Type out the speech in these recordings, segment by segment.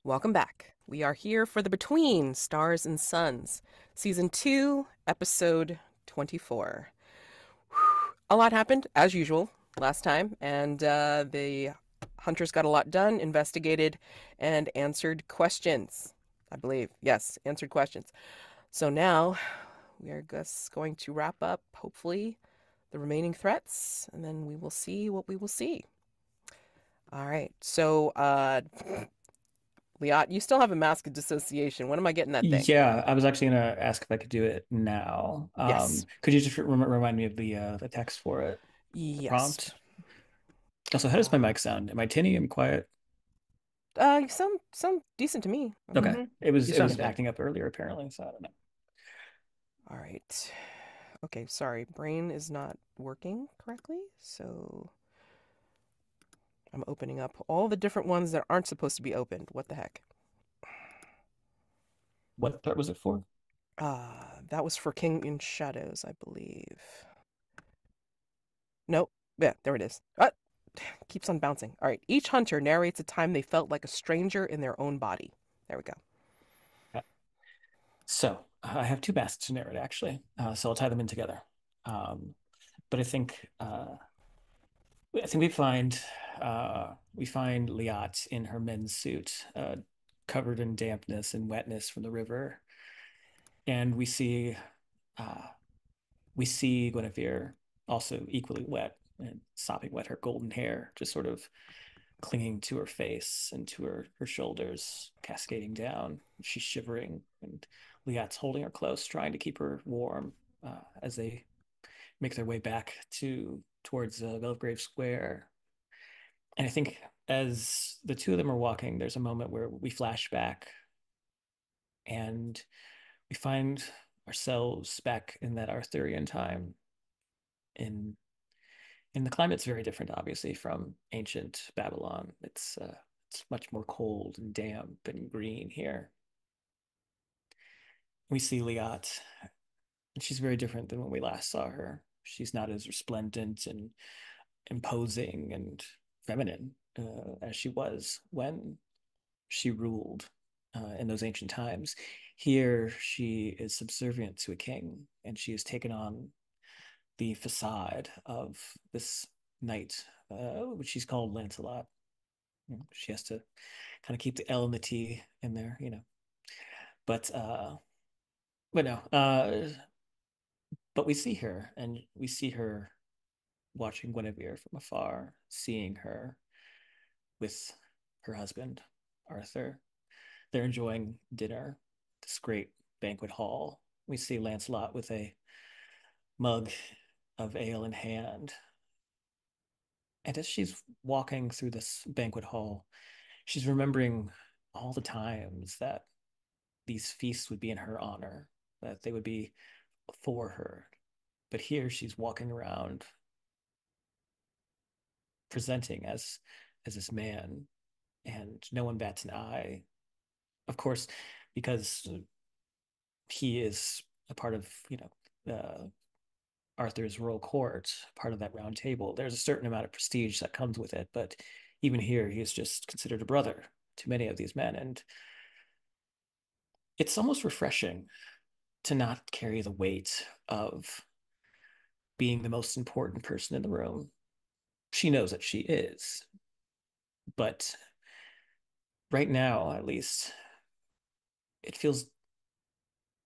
Welcome back. We are here for the Between Stars and Suns, Season 2, Episode 24. A lot happened, as usual, last time, and the hunters got a lot done, investigated, and answered questions. I believe. Yes, answered questions. So now we are just going to wrap up, hopefully, the remaining threats, and then we will see what we will see. All right. So, Liat, you still have a mask of dissociation. When am I getting that thing? Yeah, I was actually gonna ask if I could do it now. Yes. Could you just remind me of the text for it, the Yes. prompt? Also, how does my mic sound? Am I tinny? Am I quiet? You sound decent to me. Okay. Mm-hmm. It was You it sound was good. acting up earlier apparently, so I don't know. All right. Okay, sorry. Brain is not working correctly, so I'm opening up all the different ones that aren't supposed to be opened. What the heck? What threat was it for? That was for King in Shadows, I believe. Nope. Yeah, there it is. Keeps on bouncing. All right. Each hunter narrates a time they felt like a stranger in their own body. There we go. So I have two masks to narrate actually. So I'll tie them in together. Um, but I think we find Liat in her men's suit, covered in dampness and wetness from the river, and uh, we see Gwenevyr also equally wet and sopping wet, her golden hair just sort of clinging to her face and to her shoulders, cascading down. She's shivering, and Liat's holding her close, trying to keep her warm as they make their way back towards Belgrave Square. And I think as the two of them are walking, there's a moment where we flash back and we find ourselves back in that Arthurian time. In the climate's very different, obviously, from ancient Babylon. It's much more cold and damp and green here. We see Liat, and she's very different than when we last saw her. She's not as resplendent and imposing and feminine as she was when she ruled in those ancient times. Here, she is subservient to a king, and she has taken on the facade of this knight, which she's called Lancelot. She has to kind of keep the L and the T in there. But but no, but we see her watching Guinevere from afar, seeing her with her husband, Arthur. They're enjoying dinner, this great banquet hall. We see Lancelot with a mug of ale in hand. And as she's walking through this banquet hall, she's remembering all the times that these feasts would be in her honor, that they would be for her. But here she's walking around presenting as this man, and no one bats an eye. Of course, because he is a part of, Arthur's royal court, part of that round table. There's a certain amount of prestige that comes with it, but even here, he is just considered a brother to many of these men, and it's almost refreshing to not carry the weight of being the most important person in the room. She knows that she is, but right now, at least, it feels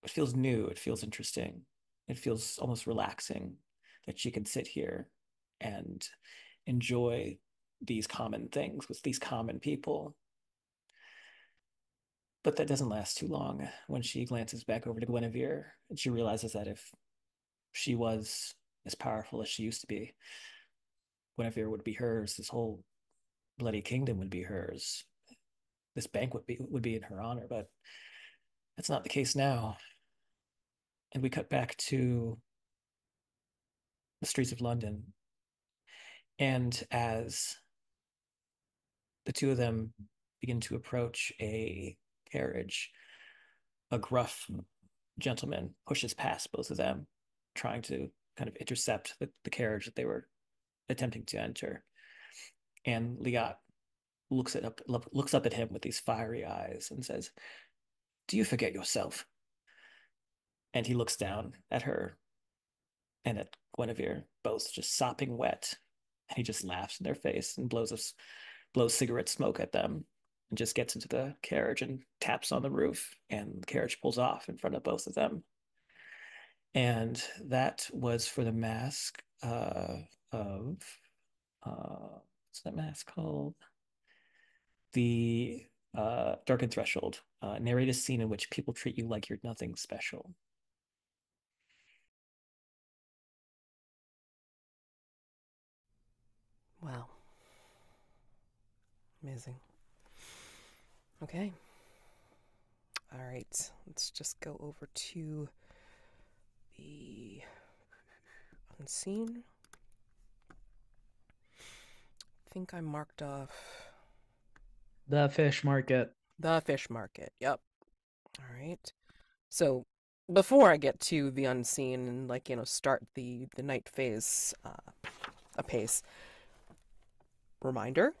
it feels new. It feels interesting. It feels almost relaxing that she can sit here and enjoy these common things with these common people. But that doesn't last too long. When she glances back over to Gwenevyr, and she realizes that if she was as powerful as she used to be, Gwenevyr would be hers. This whole bloody kingdom would be hers. This bank would be in her honor, but that's not the case now. And we cut back to the streets of London. And as the two of them begin to approach a carriage, a gruff gentleman pushes past both of them, trying to kind of intercept the carriage that they were attempting to enter. And Liat looks up at him with these fiery eyes and says, "Do you forget yourself?" And he looks down at her and at Gwenevyr, both just sopping wet. And he just laughs in their face and blows cigarette smoke at them and just gets into the carriage and taps on the roof. And the carriage pulls off in front of both of them. And that was for the mask of what's that mask called? The Darkened Threshold. Narrate a scene in which people treat you like you're nothing special. Wow. Amazing. Okay. All right. Let's just go over to the unseen. I think I marked off The fish market. the fish market. Yep. All right. So before I get to the unseen and start the night phase apace, reminder,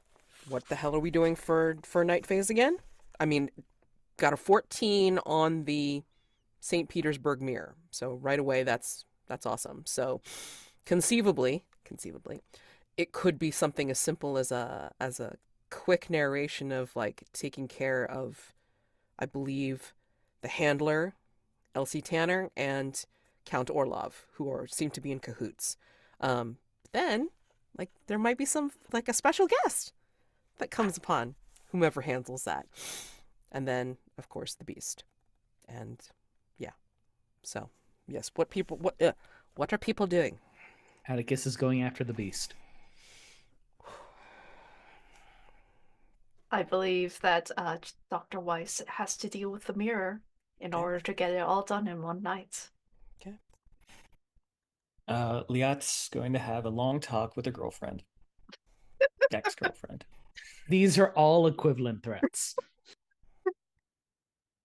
what the hell are we doing for night phase again? I mean, got a 14 on the St. Petersburg mirror. So right away that's awesome. So conceivably, it could be something as simple as a quick narration of like taking care of, I believe, the handler, Elsie Tanner, and Count Orlov, who seem to be in cahoots. Then, like, there might be some like a special guest that comes upon whomever handles that, and then of course the beast, and yeah. So yes, what are people doing? Atticus is going after the beast. I believe that Dr. Weiss has to deal with the mirror in Okay. order to get it all done in one night. Okay. Liat's going to have a long talk with her girlfriend, ex-girlfriend. These are all equivalent threats.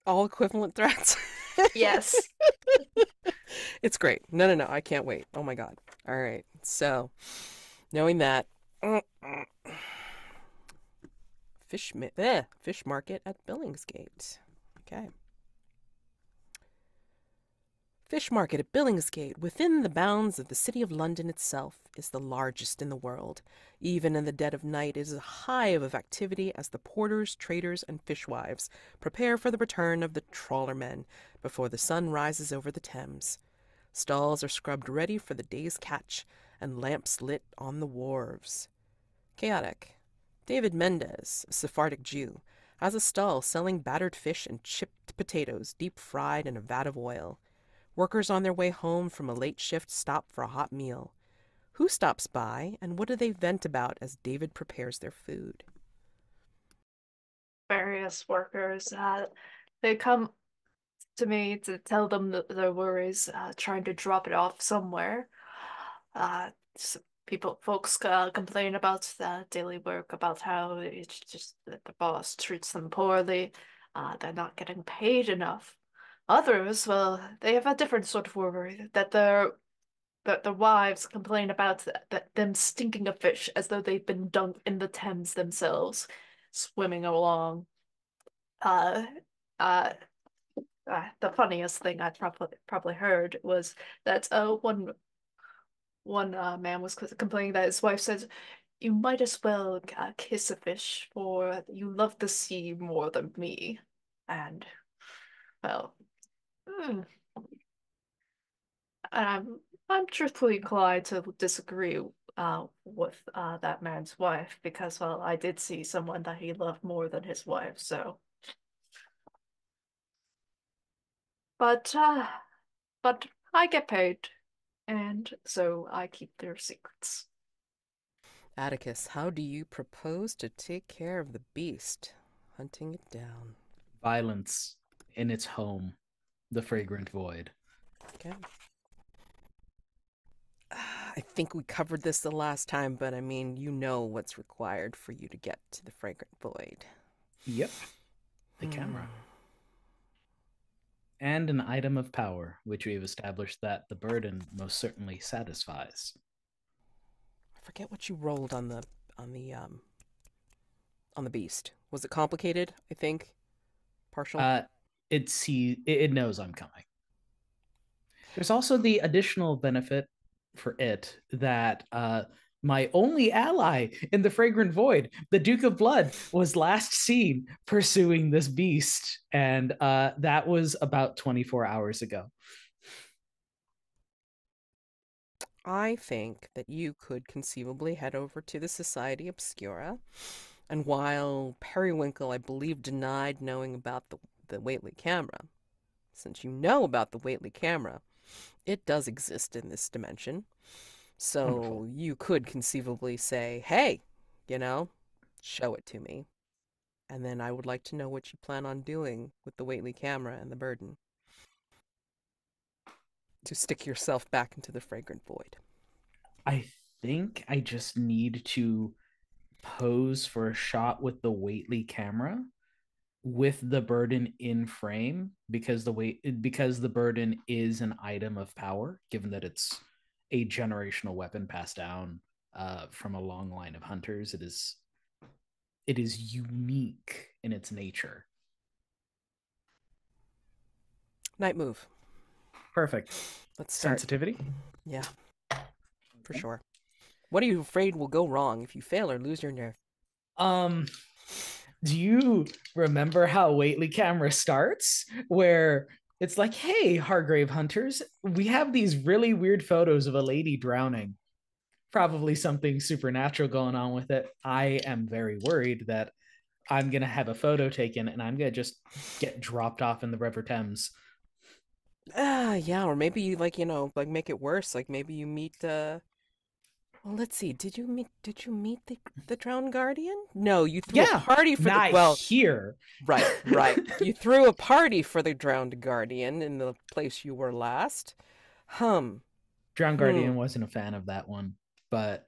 All equivalent threats. Yes. It's great. No. I can't wait. Oh my god. All right. So, knowing that, fish market at Billingsgate. Okay. Fish market at Billingsgate, within the bounds of the city of London itself, is the largest in the world. Even in the dead of night, it is a hive of activity as the porters, traders, and fishwives prepare for the return of the trawlermen before the sun rises over the Thames. Stalls are scrubbed ready for the day's catch, and lamps lit on the wharves. Chaotic. David Mendez, a Sephardic Jew, has a stall selling battered fish and chipped potatoes deep fried in a vat of oil. Workers on their way home from a late shift stop for a hot meal. Who stops by, and what do they vent about as David prepares their food? Various workers, they come to me to tell them their worries, trying to drop it off somewhere. Uh, folks complain about the daily work, about how it's just that the boss treats them poorly, they're not getting paid enough. Others, well, they have a different sort of worry that their wives complain about them stinking of fish as though they've been dunked in the Thames themselves, swimming along. Uh, uh, the funniest thing I probably heard was that one man was complaining that his wife said, "You might as well kiss a fish, for you love the sea more than me." And well, mm, I'm truthfully inclined to disagree with that man's wife because, well, I did see someone that he loved more than his wife, so. But I get paid, and so I keep their secrets. Atticus, how do you propose to take care of the beast? Hunting it down. Violence in its home, the Fragrant Void. Okay. I think we covered this the last time, but I mean, you know what's required for you to get to the Fragrant Void. Yep. The camera. And an item of power, which we've established that the burden most certainly satisfies. I forget what you rolled on the beast. Was it complicated? I think partial. It knows I'm coming. There's also the additional benefit for it that my only ally in the Fragrant Void, the Duke of Blood, was last seen pursuing this beast, and that was about 24 hours ago. I think that you could conceivably head over to the Society Obscura, and while Periwinkle, I believe, denied knowing about the Whately camera, since you know about the Whately camera, it does exist in this dimension. So Wonderful. you could conceivably say, hey, show it to me. And then I would like to know what you plan on doing with the Whately camera and the burden. To stick yourself back into the Fragrant Void. I think I just need to pose for a shot with the Whately camera with the burden in frame because the burden is an item of power, given that it's a generational weapon passed down from a long line of hunters. It is unique in its nature. Night move. Perfect. Let's start. Sensitivity? Yeah, for sure. What are you afraid will go wrong if you fail or lose your nerve? Do you remember how Whately camera starts? Where it's like, hey, Hargrave hunters, we have these really weird photos of a lady drowning. Probably something supernatural going on with it. I am very worried that I'm going to have a photo taken and I'm going to just get dropped off in the River Thames. Yeah, or maybe you make it worse. Like maybe you meet well, let's see. Did you meet the drowned guardian? No, you threw a party for here. Right. You threw a party for the drowned guardian in the place you were last. Drowned Guardian wasn't a fan of that one, but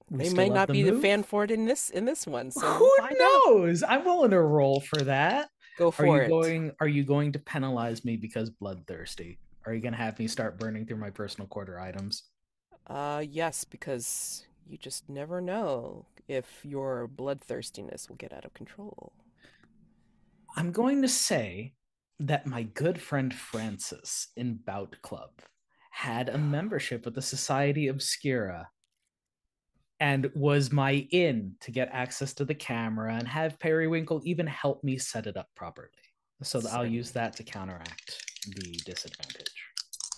they may not be the fan for it in this one. So who knows? I'm willing to roll for that. Go for it. Are you going to penalize me because bloodthirsty? Are you going to have me start burning through my personal quarter items? Yes, because you just never know if your bloodthirstiness will get out of control. I'm going to say that my good friend Francis in Bout Club had a membership with the Society Obscura and was my in to get access to the camera and have Periwinkle even help me set it up properly. So I'll use that to counteract the disadvantage.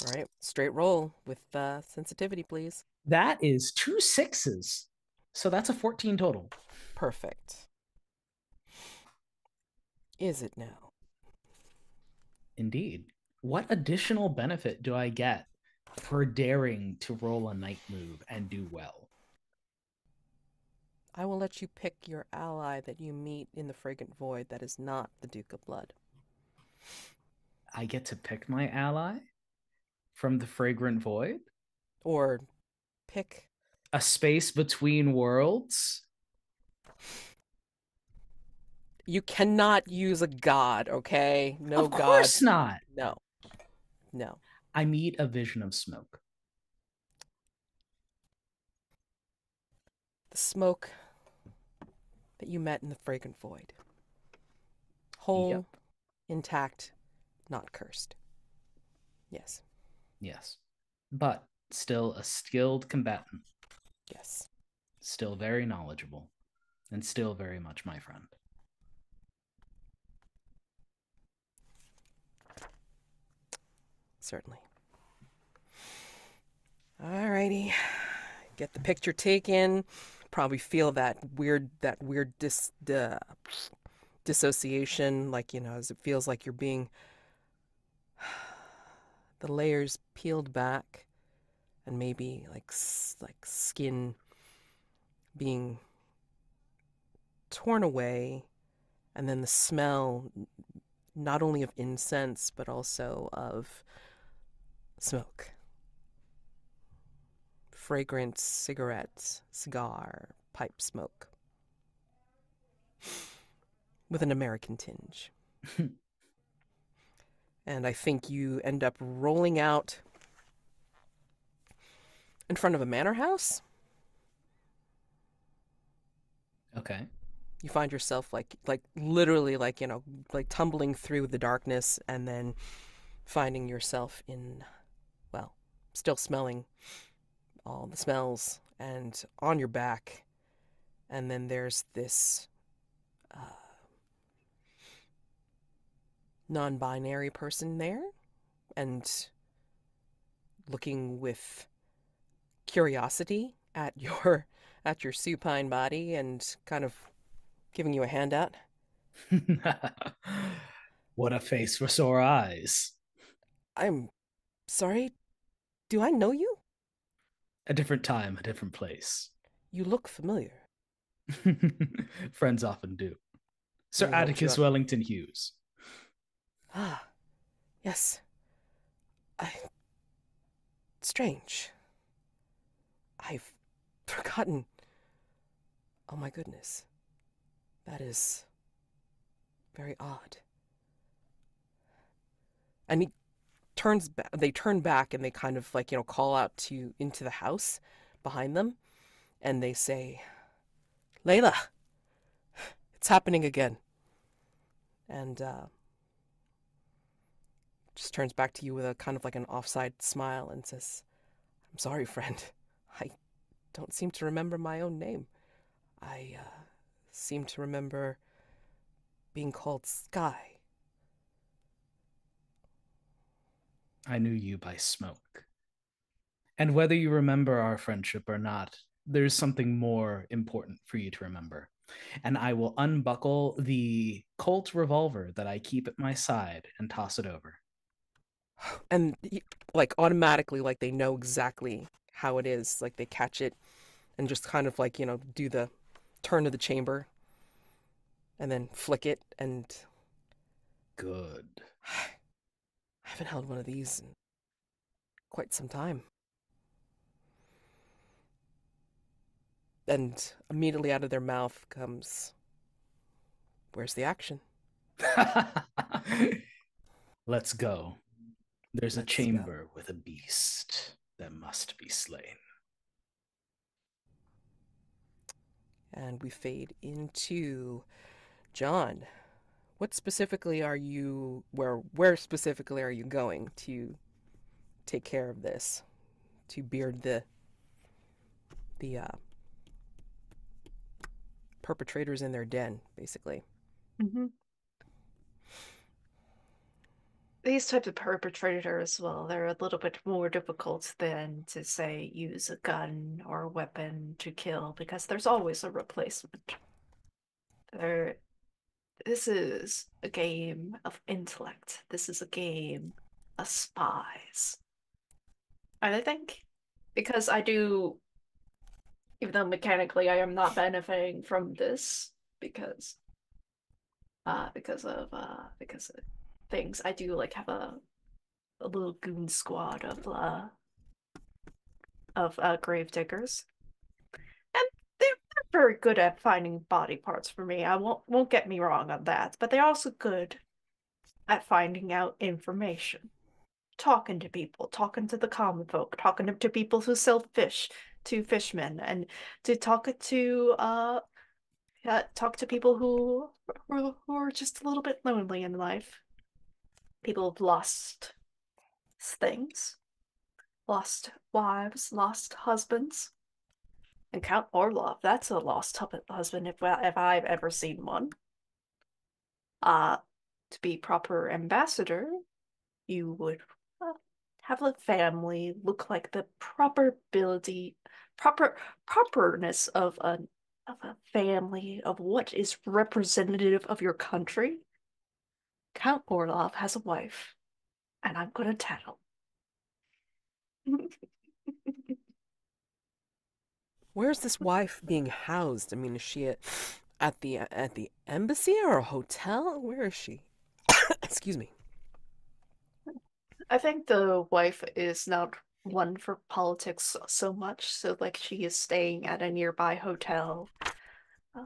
All right, straight roll with sensitivity, please. That is 2 6s. So that's a 14 total. Perfect. Is it now? Indeed. What additional benefit do I get for daring to roll a night move and do well? I will let you pick your ally that you meet in the Fragrant Void that is not the Duke of Blood. I get to pick my ally from the Fragrant Void? Or pick a space between worlds? You cannot use a god, okay? No god. Of course not. No. I meet a vision of smoke. The smoke that you met in the Fragrant Void. Whole, intact, not cursed. Yes. Yes. But still a skilled combatant. Yes. Still very knowledgeable. And still very much my friend. Certainly. Alrighty. get the picture taken, probably feel that weird dissociation, like, as it feels like you're being the layers peeled back, and maybe like skin being torn away, and then the smell not only of incense but also of smoke. Fragrant cigarettes, cigar, pipe smoke with an American tinge. And I think you end up rolling out in front of a manor house. Okay. You find yourself like literally like tumbling through the darkness, and then finding yourself in, well, still smelling all the smells and on your back. And then there's this non-binary person there, and looking with curiosity at your supine body, and kind of giving you a handout. What a face for sore eyes. I'm sorry, do I know you? A different time, a different place. You look familiar. Friends often do. Sir Let me hold you Atticus up. Wellington-Hughes. Ah, yes. I... Strange. I've forgotten. Oh my goodness. That is very odd. And he turns back. They turn back, and they kind of call out to into the house behind them, and they say, "Layla, it's happening again." And just turns back to you with a kind of like an offside smile and says, "I'm sorry, friend. I don't seem to remember my own name. I seem to remember being called Sky." I knew you by smoke. And whether you remember our friendship or not, there's something more important for you to remember. And I will unbuckle the Colt revolver that I keep at my side and toss it over. And like automatically, like they know exactly how it is. Like they catch it and just kind of do the turn to the chamber and then flick it. And Good. I haven't held one of these in quite some time. And immediately out of their mouth comes, "Where's the action?" Let's go. There's a Let's go. chamber with a beast that must be slain. And we fade into John. What specifically are you, where specifically are you going to take care of this? To beard the perpetrators in their den, basically. Mm-hmm. These types of perpetrators, well, they're a little bit more difficult than to, say, use a gun or a weapon to kill, because there's always a replacement. There, this is a game of intellect. This is a game of spies. I think, because I do, even though mechanically I am not benefiting from this, because because of things, I do like have a little goon squad of grave diggers, and they're very good at finding body parts for me. I won't get me wrong on that, but they're also good at finding out information, talking to people, talking to the common folk, talking to people who sell fish, to fishmen, and to talk to people who are just a little bit lonely in life. People have lost things, lost wives, lost husbands. And Count Orlov, that's a lost husband if I've ever seen one. Uh, to be proper ambassador, you would have the family look like the proper properness of a family of what is representative of your country. Count Orlov has a wife, and I'm gonna tattle. Where's this wife being housed? I mean, is she at the embassy or a hotel? Where is she? Excuse me. I think the wife is not one for politics so much, so like she is staying at a nearby hotel, uh,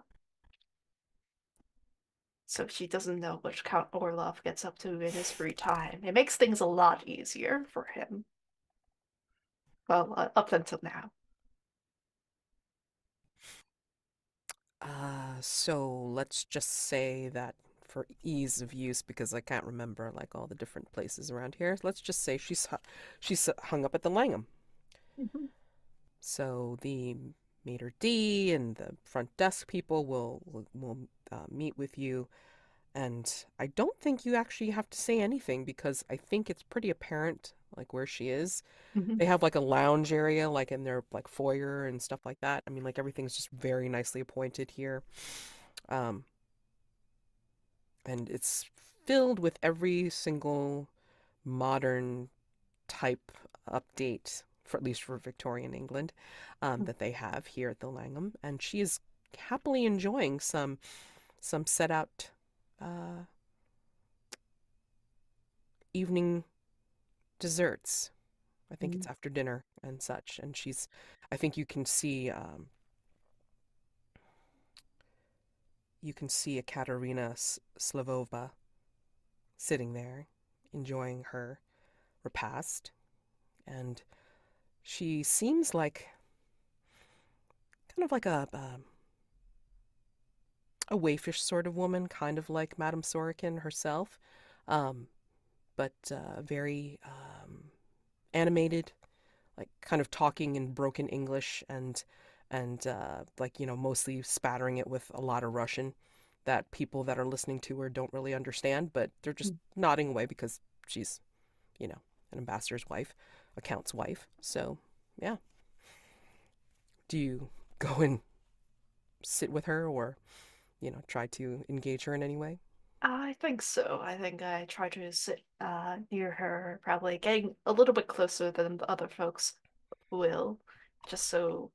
so she doesn't know what Count Orlov gets up to in his free time. It makes things a lot easier for him. Well, up until now. So let's just say that for ease of use, because I can't remember like all the different places around here. Let's just say she's hung up at the Langham. Mhm. So the maitre d and the front desk people will meet with you, and I don't think you actually have to say anything because I think it's pretty apparent like where she is. Mhm. They have like a lounge area like in their like foyer and stuff like that. I mean, like everything's just very nicely appointed here. Um, and it's filled with every single modern type update for at least for Victorian England that they have here at the Langham, and she is happily enjoying some set out uh, evening desserts. I think it's Mhm. after dinner and such, and I think you can see a Katerina Slavova sitting there enjoying her repast, and she seems like kind of like a waifish sort of woman, kind of like Madame Sorokin herself, um, but very animated, like kind of talking in broken English and like mostly spattering it with a lot of Russian that people that are listening to her don't really understand, but they're just nodding away because she's an ambassador's wife, a count's wife. So yeah, do you go and sit with her or try to engage her in any way? I think so. I think I try to sit near her, probably getting a little bit closer than the other folks will, just so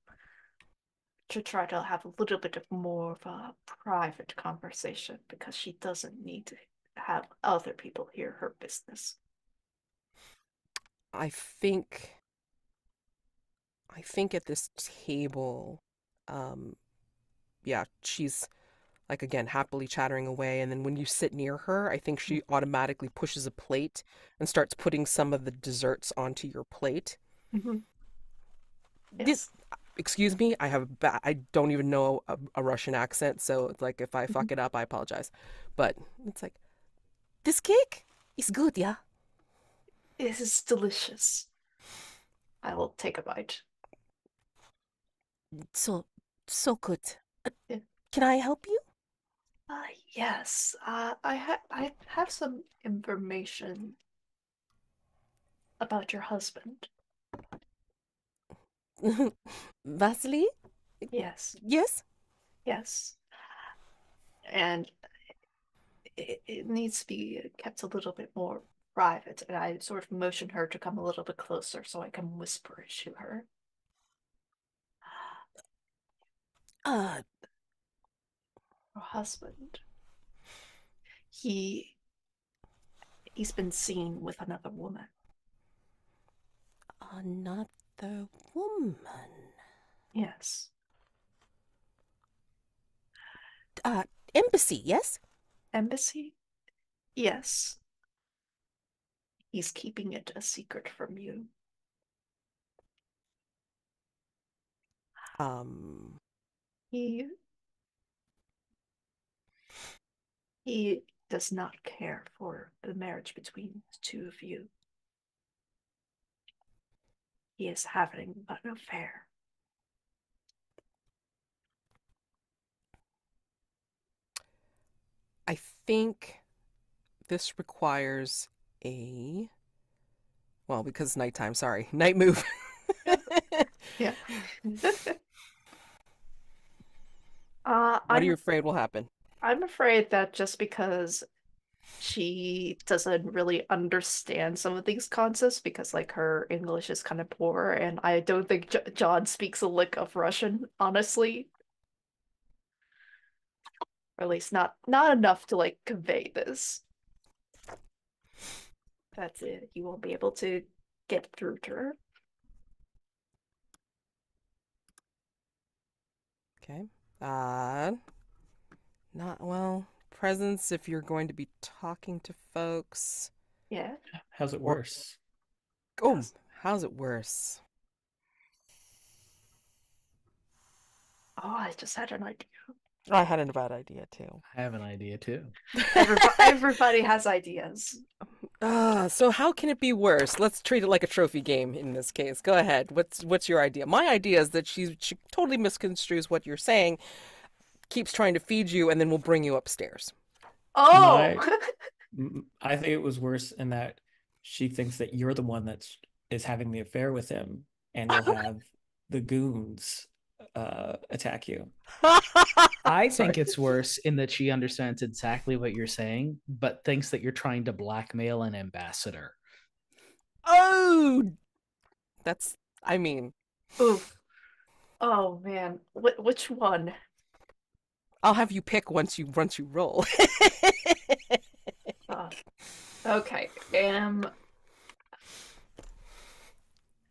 to try to have a little bit of more of a private conversation because she doesn't need to have other people hear her business. I think I think at this table, um, yeah, she's like again happily chattering away, and then when you sit near her, I think she automatically pushes a plate and starts putting some of the desserts onto your plate. Mhm. This, Yes. excuse me, I don't even know a Russian accent, so it's like if I Mhm. fuck it up, I apologize. But it's like this cake is good, yeah. This is delicious. I will take a bite. So so good. Uh, Yeah. can I help you? Yes. I have some information about your husband. Vasily? Yes. Yes. Yes. And it needs to be kept a little bit more private. And I sort of motion her to come a little bit closer so I can whisper it to her. Uh, Her husband, he he's been seen with another woman. another woman. Yes. Uh, embassy, yes? Embassy? Yes. He's keeping it a secret from you. Um, He he does not care for the marriage between the two of you. He is having an affair. I think this requires a Well, because it's nighttime. Sorry, night move. Yeah. What are you afraid will happen? I'm afraid that just because she doesn't really understand some of these concepts because like her English is kind of poor and I don't think John speaks a lick of Russian, honestly. Or at least not enough to like convey this. That's it. You won't be able to get through to her. Okay. Not well. Presence if you're going to be talking to folks. Yeah. How's it Or worse? oh, Yes. how's it worse? Oh, I just had an idea. I had a bad idea too. I have an idea too. Everybody has ideas. So how can it be worse? Let's treat it like a trophy game in this case. Go ahead. What's your idea? My idea is that she totally misconstrues what you're saying, keeps trying to feed you, and then will bring you upstairs. Oh! I think it was worse in that she thinks that you're the one is having the affair with him and will have the goons attack you. I Sorry. think it's worse in that she understands exactly what you're saying, but thinks that you're trying to blackmail an ambassador. Oh, that's. I mean, Oof. Oh man. Which one? I'll have you pick once you roll. Uh, okay.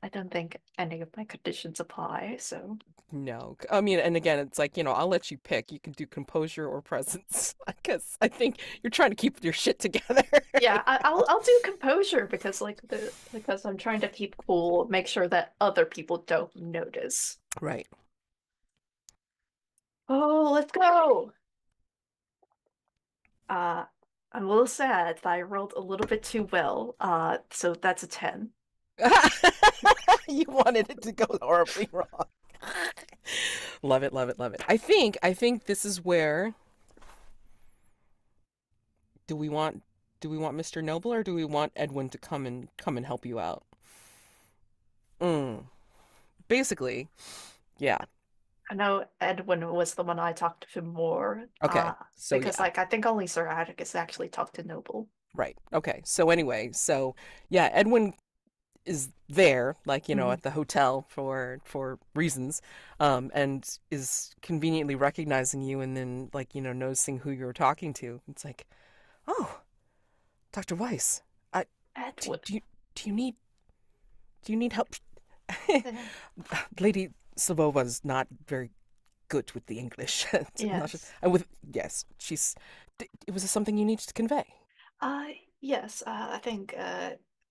I don't think any of my conditions apply, so No, I mean, and again, it's like, I'll let you pick. You can do composure or presence, because I think you're trying to keep your shit together. yeah, I'll do composure because because I'm trying to keep cool, make sure that other people don't notice. Right. Oh, let's go. Uh, I'm a little sad that I rolled a little bit too well. So that's a 10. You wanted it to go horribly wrong. Love it, love it, love it. I think this is where do we want Mr. Noble or do we want Edwin to come and help you out? Basically, yeah. I know Edwin was the one I talked to more. Okay. So Because yeah. like I think only Sir Atticus actually talked to Noble. Right. Okay. So anyway, yeah, Edwin is there, like, Mhm. at the hotel for reasons, and is conveniently recognizing you and then, like, noticing who you're talking to. It's like, oh, Dr. Weiss, I Edwin. do you need help? Lady Slavova's not very good with the English. Yes. Yes, was this something you needed to convey? Yes, I think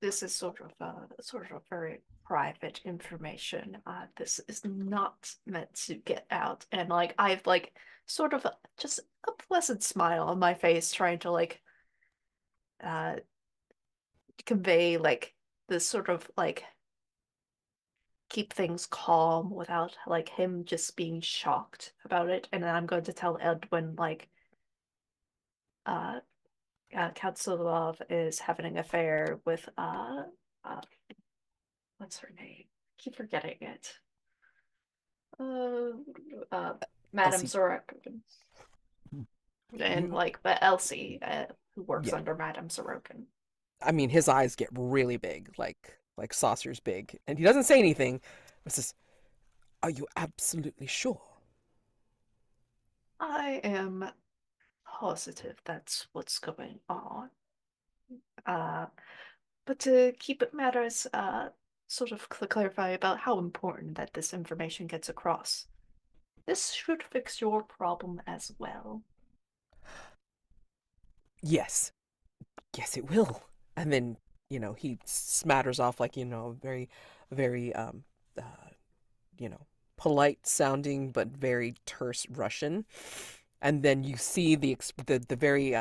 this is sort of very private information. This is not meant to get out, and like I've like sort of just a pleasant smile on my face, trying to like uh convey like this sort of like keep things calm without like him just being shocked about it. And then I'm going to tell Edwin like uh Count Sokolov is having an affair with uh what's her name? I keep forgetting it. Uh, uh Madame Elsie, Sorokin. And you, like but Elsie, who works yeah. under Madame Sorokin. I mean, his eyes get really big, like saucers big, and he doesn't say anything. But says, "Are you absolutely sure?" I am positive that's what's going on. Uh, but to keep it matters, sort of clarify about how important that this information gets across. This should fix your problem as well. Yes, yes, it will. And then, he smatters off like, very, very, uh, you know, polite sounding but very terse Russian. And then you see the very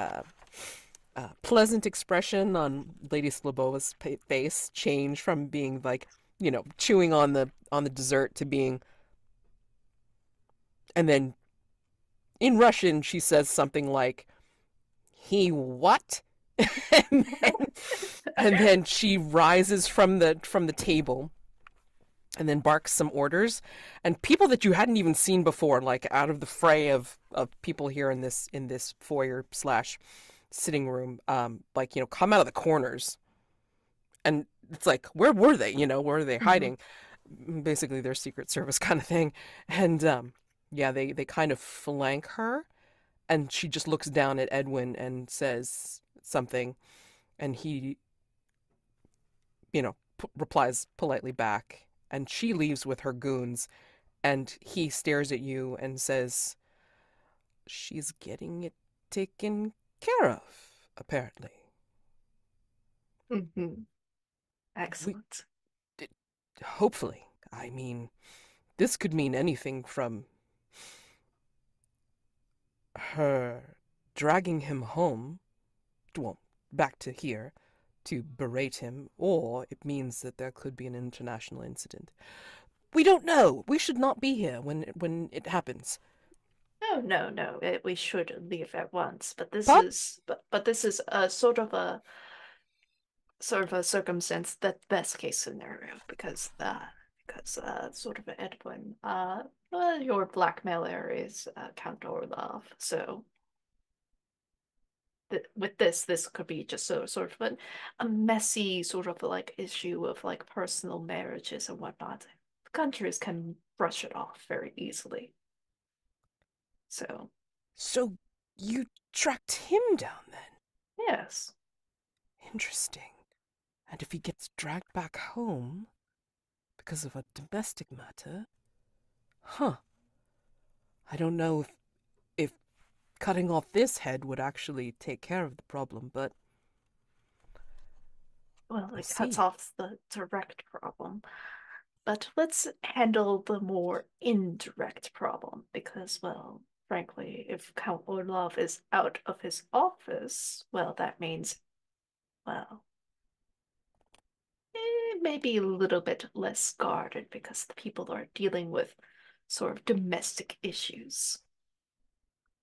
pleasant expression on Lady Slabova's face change from being like, chewing on the dessert to being, and then in Russian she says something like, "He what?" and then, and then she rises from the table and then barks some orders, and people that you hadn't even seen before, like out of the fray of people here in this foyer slash sitting room, like, come out of the corners, and it's like, where were they? Where are they Mhm. hiding? Basically, their secret service kind of thing, and yeah, they kind of flank her, and she just looks down at Edwin and says something, and he, replies politely back, and she leaves with her goons, and he stares at you and says, "She's getting it taken care of, apparently." Mhm. We Excellent. hopefully. I mean, this could mean anything from her dragging him home, well, back to here, to berate him, or it means that there could be an international incident. We don't know. We should not be here when it happens. No, no, no. We should leave at once. But But this is a sort of a circumstance that best case scenario because sort of Edwin well, your blackmailer is Count Orlov, so with this could be just sort of a messy sort of like issue of like personal marriages and whatnot. Countries can brush it off very easily. So so you tracked him down then? yes. Interesting. And if he gets dragged back home because of a domestic matter, huh? I don't know if cutting off this head would actually take care of the problem, but Well, we'll it cuts see. off the direct problem. But let's handle the more indirect problem because, well, frankly, if Count Orlov is out of his office, well, that means, well, maybe a little bit less guarded because the people are dealing with sort of domestic issues.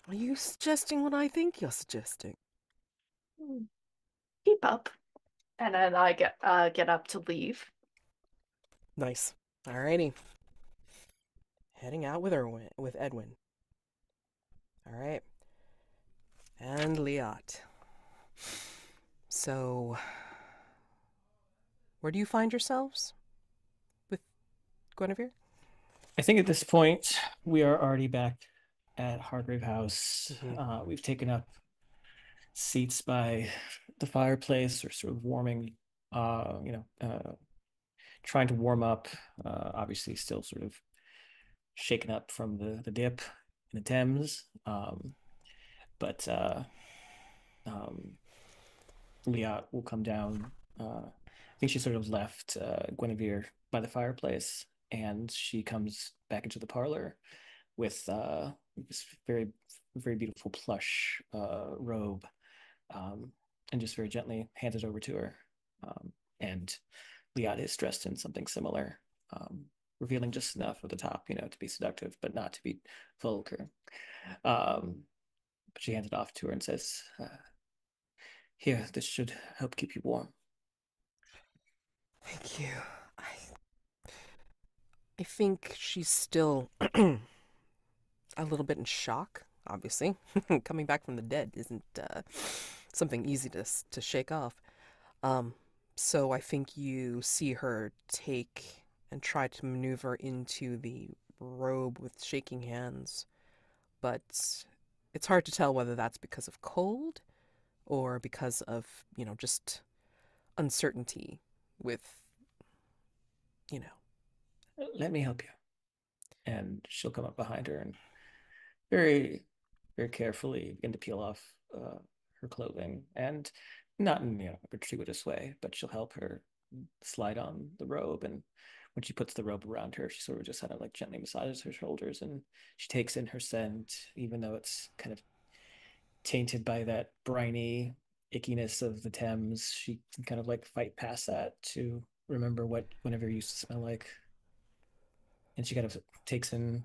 Are you suggesting what I think you're suggesting? Hmm. Keep up. And then I get up to leave. Nice. Alrighty. Heading out with Edwin. Alright. And Liat. So, where do you find yourselves with Gwenevyr? I think at this point we are already back at Hargrave House. Mm-hmm. We've taken up seats by the fireplace or sort of warming, trying to warm up. Obviously, still sort of shaken up from the dip in the Thames. But um, Liat will come down. I think she sort of left Gwenevyr by the fireplace, and she comes back into the parlor with this very beautiful plush robe, um, and just very gently hands it over to her. And Liat is dressed in something similar, revealing just enough of the top, to be seductive, but not to be vulgar. Um, but she hands it off to her and says, "Here, this should help keep you warm." Thank you. I think she's still a little bit in shock, obviously. Coming back from the dead isn't something easy to shake off. Um, so I think you see her take and try to maneuver into the robe with shaking hands, but it's hard to tell whether that's because of cold or because of, just uncertainty with, you know. "Let me help you." And she'll come up behind her and very, very carefully begin to peel off her clothing, and not in a gratuitous way, but she'll help her slide on the robe. And when she puts the robe around her, she sort of just kind of like gently massages her shoulders, and she takes in her scent, even though it's kind of tainted by that briny ickiness of the Thames. She can kind of like fight past that to remember what Gwenevyr used to smell like. And she kind of takes in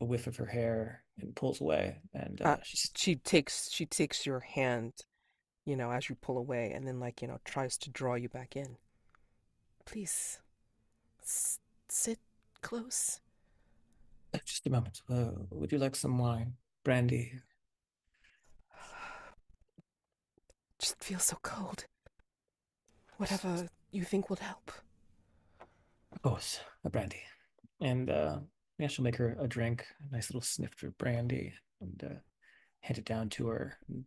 a whiff of her hair and pulls away. And Uh, she's she takes your hand as you pull away, and then, tries to draw you back in. Please, sit close. Just a moment. Would you like some wine? Brandy? Just feels so cold. Whatever you think will help. Of course, a brandy. And yeah, she'll make her a drink, a nice little snifter of brandy, and hand it down to her. And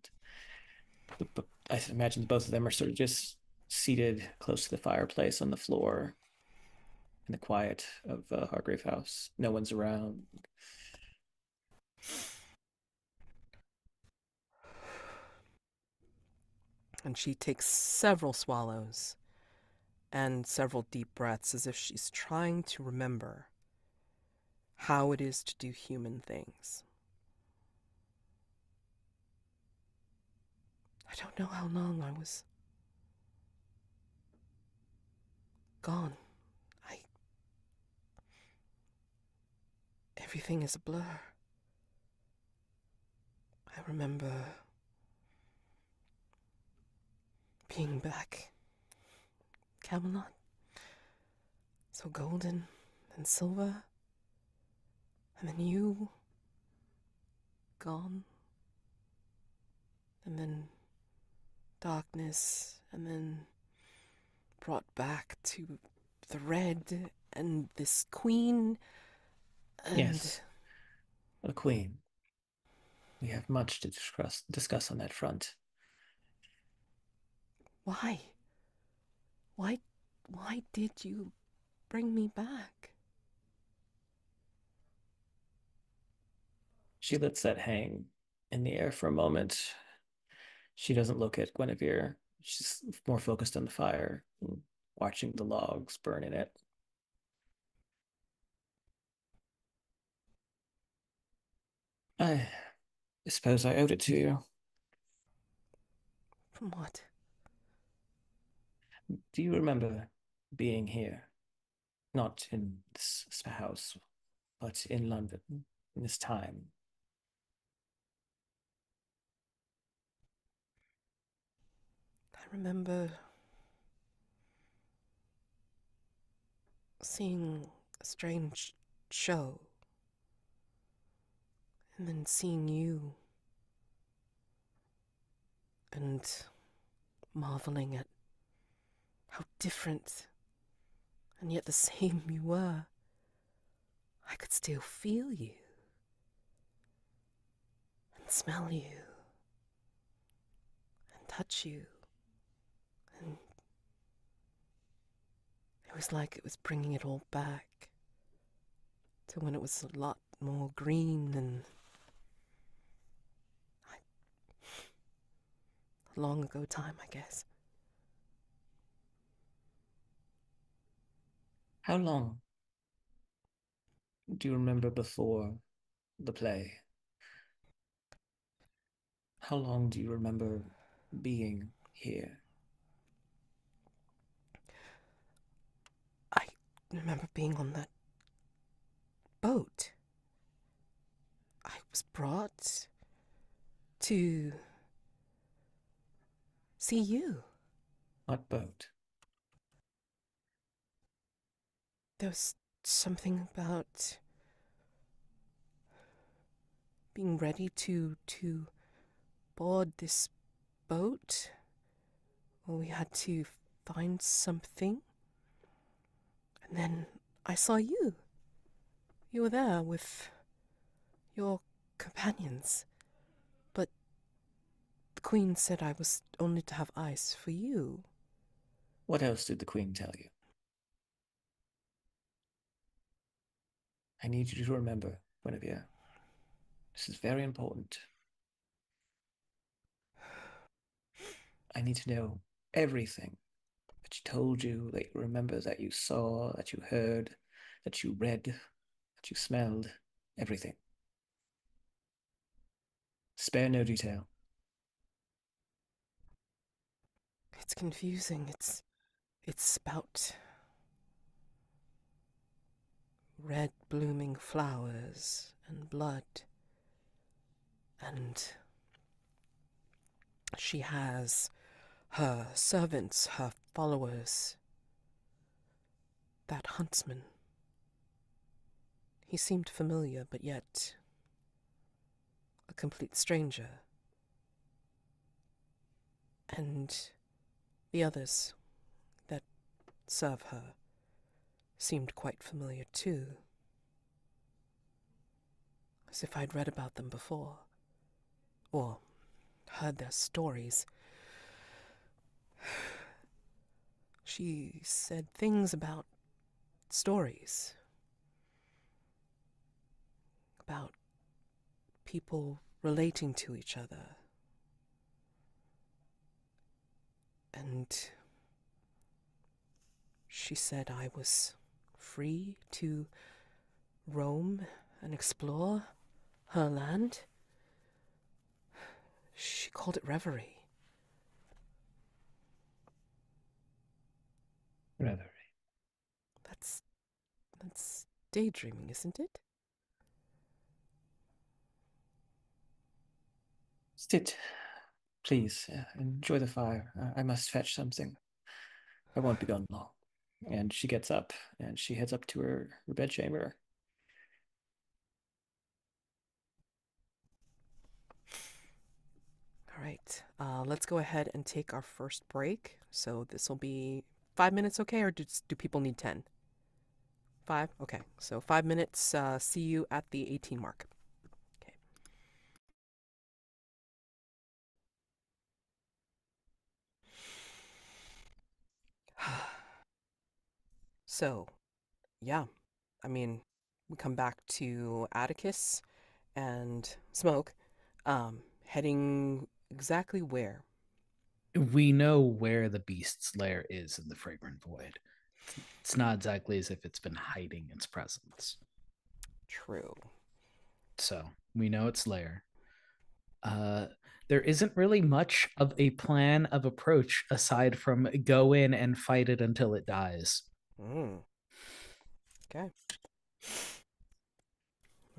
I imagine both of them are sort of just seated close to the fireplace on the floor in the quiet of Hargrave House. No one's around. And she takes several swallows and several deep breaths as if she's trying to remember how it is to do human things. I don't know how long I was gone. Everything is a blur. I remember being back. Camelot. So golden and silver. And then you. Gone. And then darkness. And then brought back to the red and this queen. And Yes, a queen. We have much to discuss on that front. why? Why did you bring me back? She lets that hang in the air for a moment. She doesn't look at Gwenevyr. She's more focused on the fire, watching the logs burn in it. I suppose I owed it to you. From what? Do you remember being here? Not in this house, but in London, in this time. I remember seeing a strange show, and then seeing you, and marveling at how different and yet the same you were. I could still feel you, and smell you, and touch you, and it was like it was bringing it all back to when it was a lot more green and long ago time, I guess. How long do you remember before the play? How long do you remember being here? I remember being on that boat. I was brought to see you. What boat? There was something about being ready to board this boat. Well, we had to find something. And then I saw you. You were there with your companions. But the Queen said I was only to have eyes for you. What else did the Queen tell you? I need you to remember, Gwenevyr. This is very important. I need to know everything that she told you, that you remember, that you saw, that you heard, that you read, that you smelled, everything. Spare no detail. It's confusing. It's about red blooming flowers and blood and She has her servants, her followers. That huntsman. He seemed familiar, but yet a complete stranger. And the others that serve her seemed quite familiar too. As if I'd read about them before, or heard their stories. She said things about stories. About people relating to each other. And she said I was free to roam and explore her land. She called it reverie. Reverie. That's daydreaming, isn't it? Sit. Please, enjoy the fire. I must fetch something. I won't be gone long. And she gets up and she heads up to her bedchamber. All right, let's go ahead and take our first break. So this will be 5 minutes, okay? Or do people need 10? 5? Okay, so 5 minutes. See you at the 18 mark. Okay. So, yeah, I mean, we come back to Atticus and Smoke, heading exactly where? We know where the beast's lair is in the Fragrant Void. It's not exactly as if it's been hiding its presence. True. So we know its lair. There isn't really much of a plan of approach aside from go in and fight it until it dies. Okay.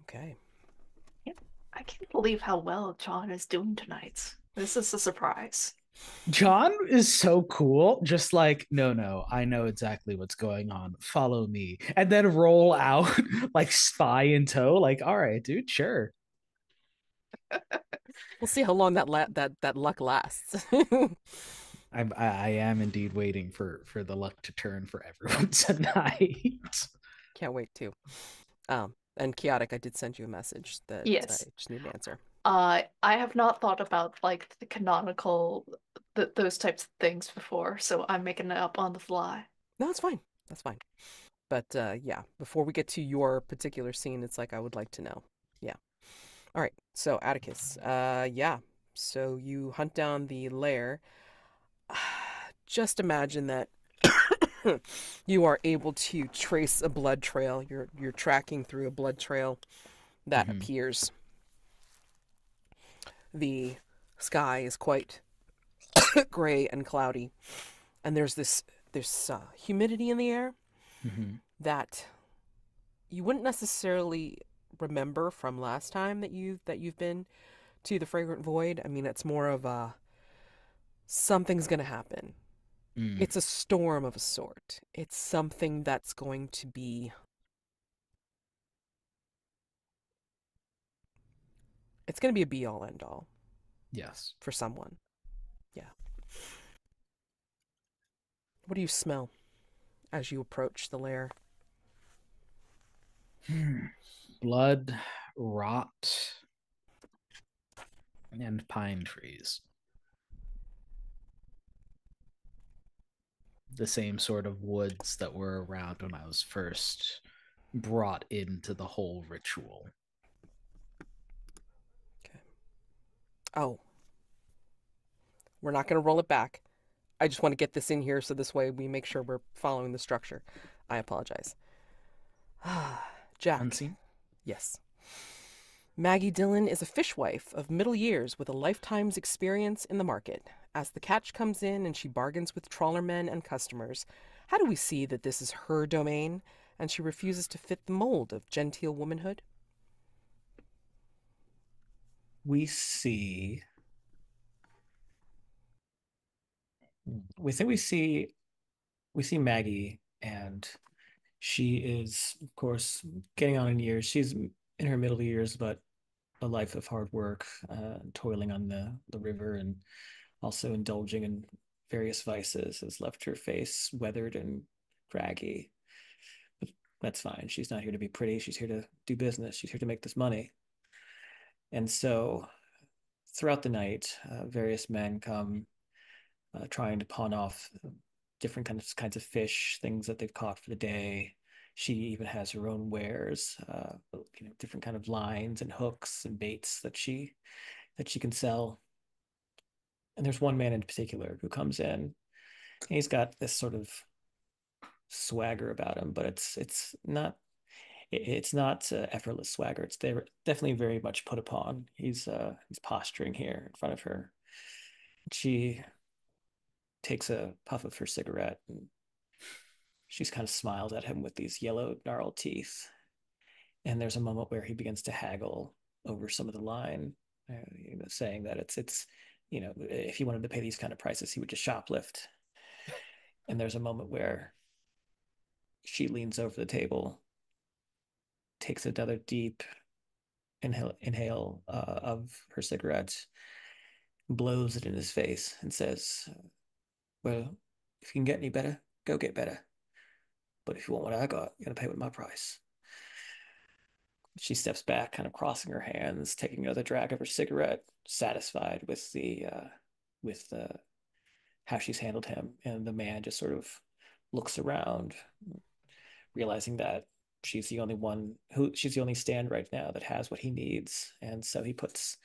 Okay. I can't believe how well John is doing tonight. This is a surprise. John is so cool. Just like, no, I know exactly what's going on. Follow me. And then roll out like spy in tow. Like, all right, dude, sure. We'll see how long that luck lasts. I am indeed waiting for the luck to turn for everyone tonight. Can't wait to. And Chaotic, I did send you a message that I Yes. just need an answer. I have not thought about like the canonical those types of things before, so I'm making it up on the fly. No, it's fine. That's fine. But yeah, before we get to your particular scene, it's like I would like to know. Yeah. All right. So Atticus, yeah. So you hunt down the lair. Just imagine that you are able to trace a blood trail. You're tracking through a blood trail that appears. The sky is quite gray and cloudy, and there's humidity in the air that you wouldn't necessarily remember from last time that you've been to the Fragrant Void. I mean, it's more of a something's gonna happen. It's a storm of a sort. It's something that's going to be. It's going to be a be all end all. Yes. For someone. Yeah. What do you smell as you approach the lair? Blood, rot, and pine trees. The same sort of woods that were around when I was first brought into the whole ritual. Okay. Oh. We're not going to roll it back. I just want to get this in here so this way we make sure we're following the structure. I apologize. Jack. Unseen? Yes. Maggie Dillon is a fishwife of middle years with a lifetime's experience in the market. As the catch comes in and she bargains with trawlermen and customers, how do we see that this is her domain and she refuses to fit the mold of genteel womanhood? We see We think we see Maggie, and she is, of course, getting on in years. She's in her middle years, but a life of hard work, toiling on the river, and also indulging in various vices has left her face weathered and draggy. But that's fine. She's not here to be pretty. She's here to do business. She's here to make this money. And so throughout the night, various men come trying to pawn off different kinds of fish, things that they've caught for the day. She even has her own wares, different kind of lines and hooks and baits that she can sell. And there's one man in particular who comes in, and he's got this sort of swagger about him, but it's not effortless swagger. It's definitely very much put upon. He's posturing here in front of her. She takes a puff of her cigarette, and she's kind of smiles at him with these yellow gnarled teeth. And there's a moment where he begins to haggle over some of the line, saying that it's if he wanted to pay these kind of prices, he would just shoplift. And there's a moment where she leans over the table, takes another deep inhale of her cigarette, blows it in his face, and says, "Well, if you can get any better, go get better. But if you want what I got, you're gonna pay with my price." She steps back, kind of crossing her hands, taking another drag of her cigarette, satisfied with how she's handled him. And the man just sort of looks around, realizing that she's the only stand right now that has what he needs. And so he puts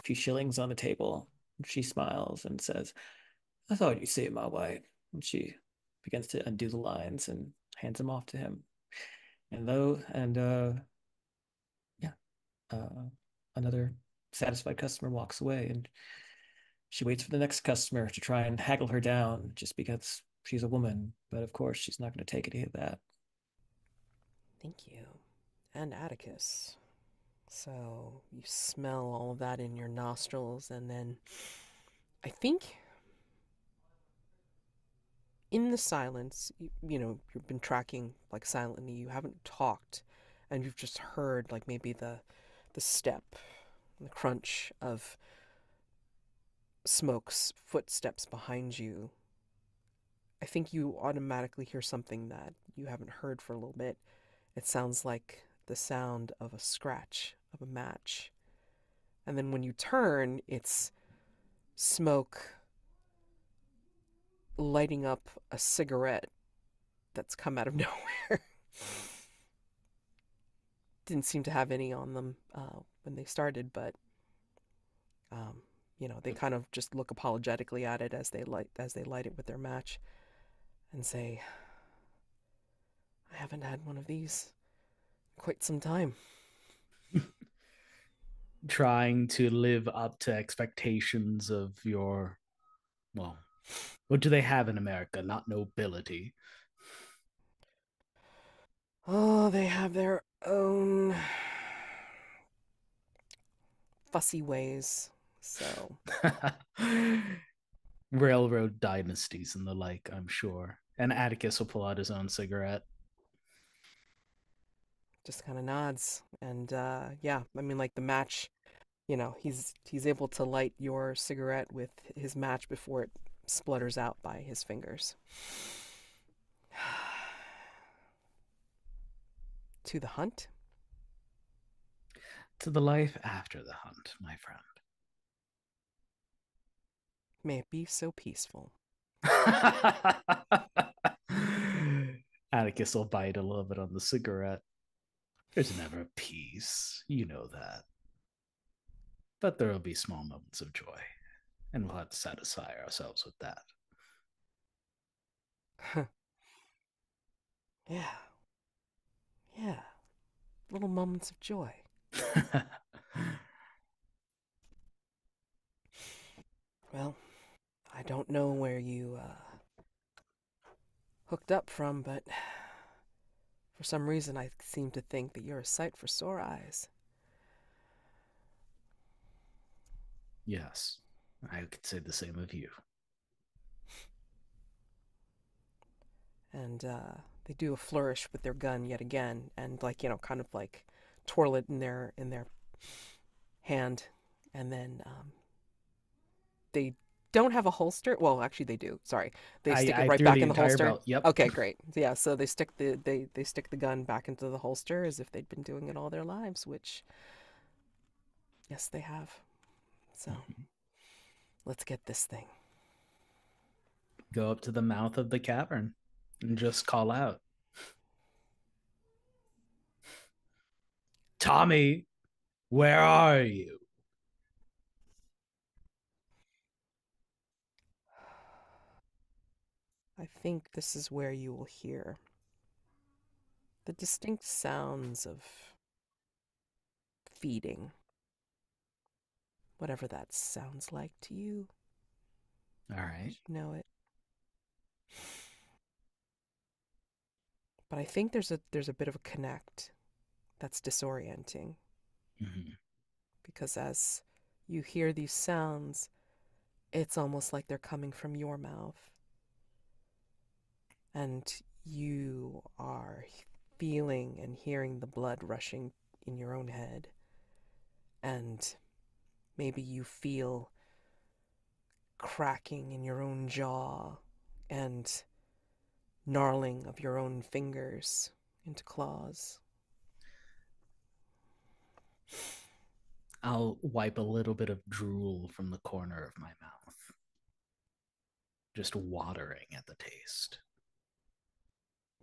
a few shillings on the table. She smiles and says, "I thought you'd see it my way." And she begins to undo the lines and hands them off to him. And yeah, uh, another satisfied customer walks away, and she waits for the next customer to try and haggle her down just because she's a woman. But of course, she's not going to take any of that. Thank you. And Atticus. So you smell all of that in your nostrils, and then I think in the silence, you've been tracking like silently. You haven't talked, and you've just heard like maybe the step, the crunch of Smoke's footsteps behind you. I think you automatically hear something that you haven't heard for a little bit. It sounds like the sound of a scratch of a match. And then when you turn, it's Smoke lighting up a cigarette that's come out of nowhere. Didn't seem to have any on them when they started, but um, they kind of just look apologetically at it as they light it with their match and say, "I haven't had one of these in quite some time." Trying to live up to expectations of well, what do they have in America? Not nobility. Oh, they have their own fussy ways. So, Railroad dynasties and the like, I'm sure. And Atticus will pull out his own cigarette. just kind of nods. And yeah, I mean, like the match, he's able to light your cigarette with his match before it splutters out by his fingers. To the hunt? To the life after the hunt, my friend. May it be so peaceful. Atticus will bite a little bit on the cigarette. There's never peace, you know that. But there will be small moments of joy, and we'll have to satisfy ourselves with that. Yeah, yeah. Little moments of joy. Well, I don't know where you hooked up from, but for some reason I seem to think that you're a sight for sore eyes. Yes, I could say the same of you. And they do a flourish with their gun yet again, and like kind of like twirl it in their hand, and then they don't have a holster. Well, actually, they do. Sorry, they stick it I right threw back the in the entire holster. belt. Yep. Okay, great. Yeah, so they stick they stick the gun back into the holster as if they'd been doing it all their lives, which yes, they have. So let's get this thing. Go up to the mouth of the cavern and just call out, Tommy, where are you? I think this is where you will hear the distinct sounds of feeding. Whatever that sounds like to you, All right. you know it. But I think there's a bit of a connect that's disorienting, Mm-hmm. because as you hear these sounds, it's almost like they're coming from your mouth. And you are feeling and hearing the blood rushing in your own head. And maybe you feel cracking in your own jaw and gnarling of your own fingers into claws. I'll wipe a little bit of drool from the corner of my mouth, just watering at the taste.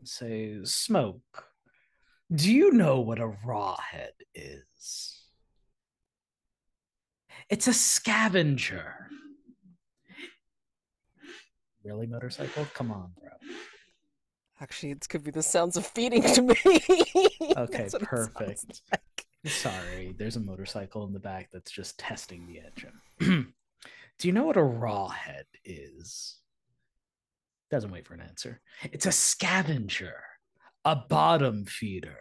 Say, Smoke, do you know what a rawhead is? It's a scavenger. Really, motorcycle? Come on, bro. Actually, it could be the sounds of feeding to me. Okay, That's what it sounds perfect. like. Sorry, there's a motorcycle in the back that's just testing the engine. Do you know what a rawhead is? Doesn't wait for an answer. It's a scavenger, a bottom feeder,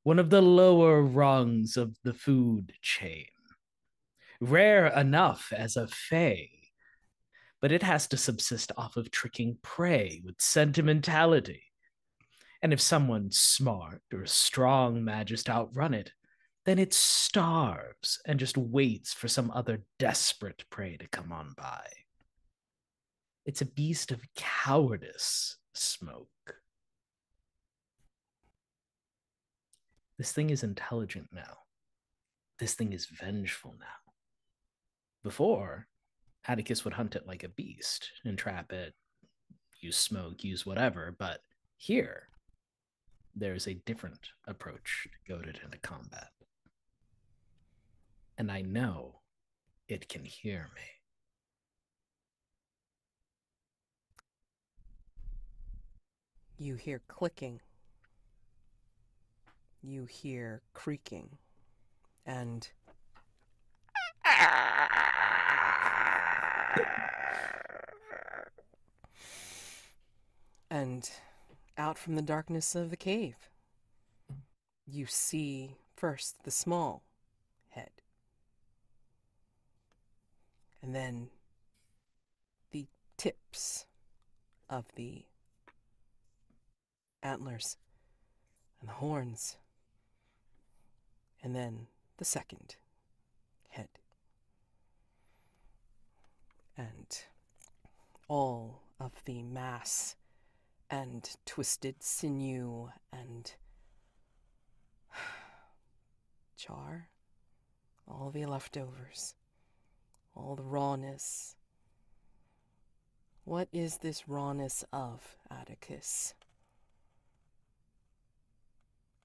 one of the lower rungs of the food chain. Rare enough as a fae, but it has to subsist off of tricking prey with sentimentality. And if someone smart or strong manages to outrun it, then it starves and just waits for some other desperate prey to come on by. It's a beast of cowardice, Smoke. This thing is intelligent now. This thing is vengeful now. Before, Atticus would hunt it like a beast, entrap it, use smoke, use whatever, but here, there's a different approach to goad it into combat. And I know it can hear me. You hear clicking. You hear creaking. And out from the darkness of the cave, you see first the small head, and then the tips of the antlers and the horns, and then the second head. And all of the mass and twisted sinew and char, all the leftovers, all the rawness. What is this rawness of, Atticus?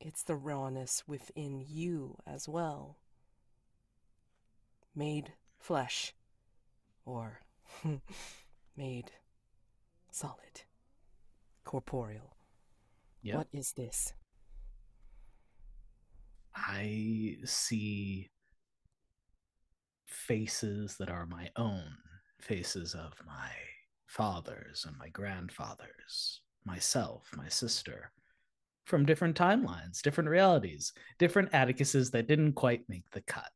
It's the rawness within you as well. Made flesh, or made solid, corporeal. Yep. What is this? I see faces that are my own, faces of my fathers and my grandfathers, myself, my sister, from different timelines, different realities, different Atticuses that didn't quite make the cut,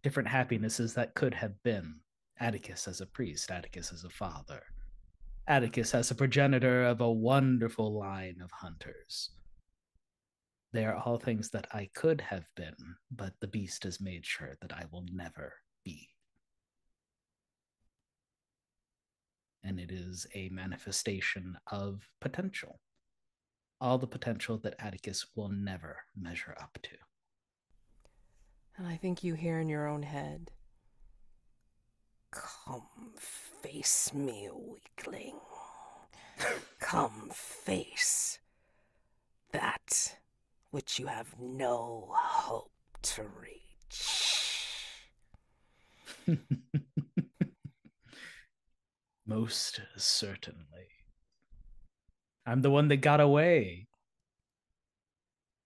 different happinesses that could have been Atticus as a priest, Atticus as a father, Atticus has a progenitor of a wonderful line of hunters. They are all things that I could have been, but the beast has made sure that I will never be. And it is a manifestation of potential. All the potential that Atticus will never measure up to. And I think you hear in your own head, "Come face me, weakling. Come face that which you have no hope to reach." Most certainly. I'm the one that got away.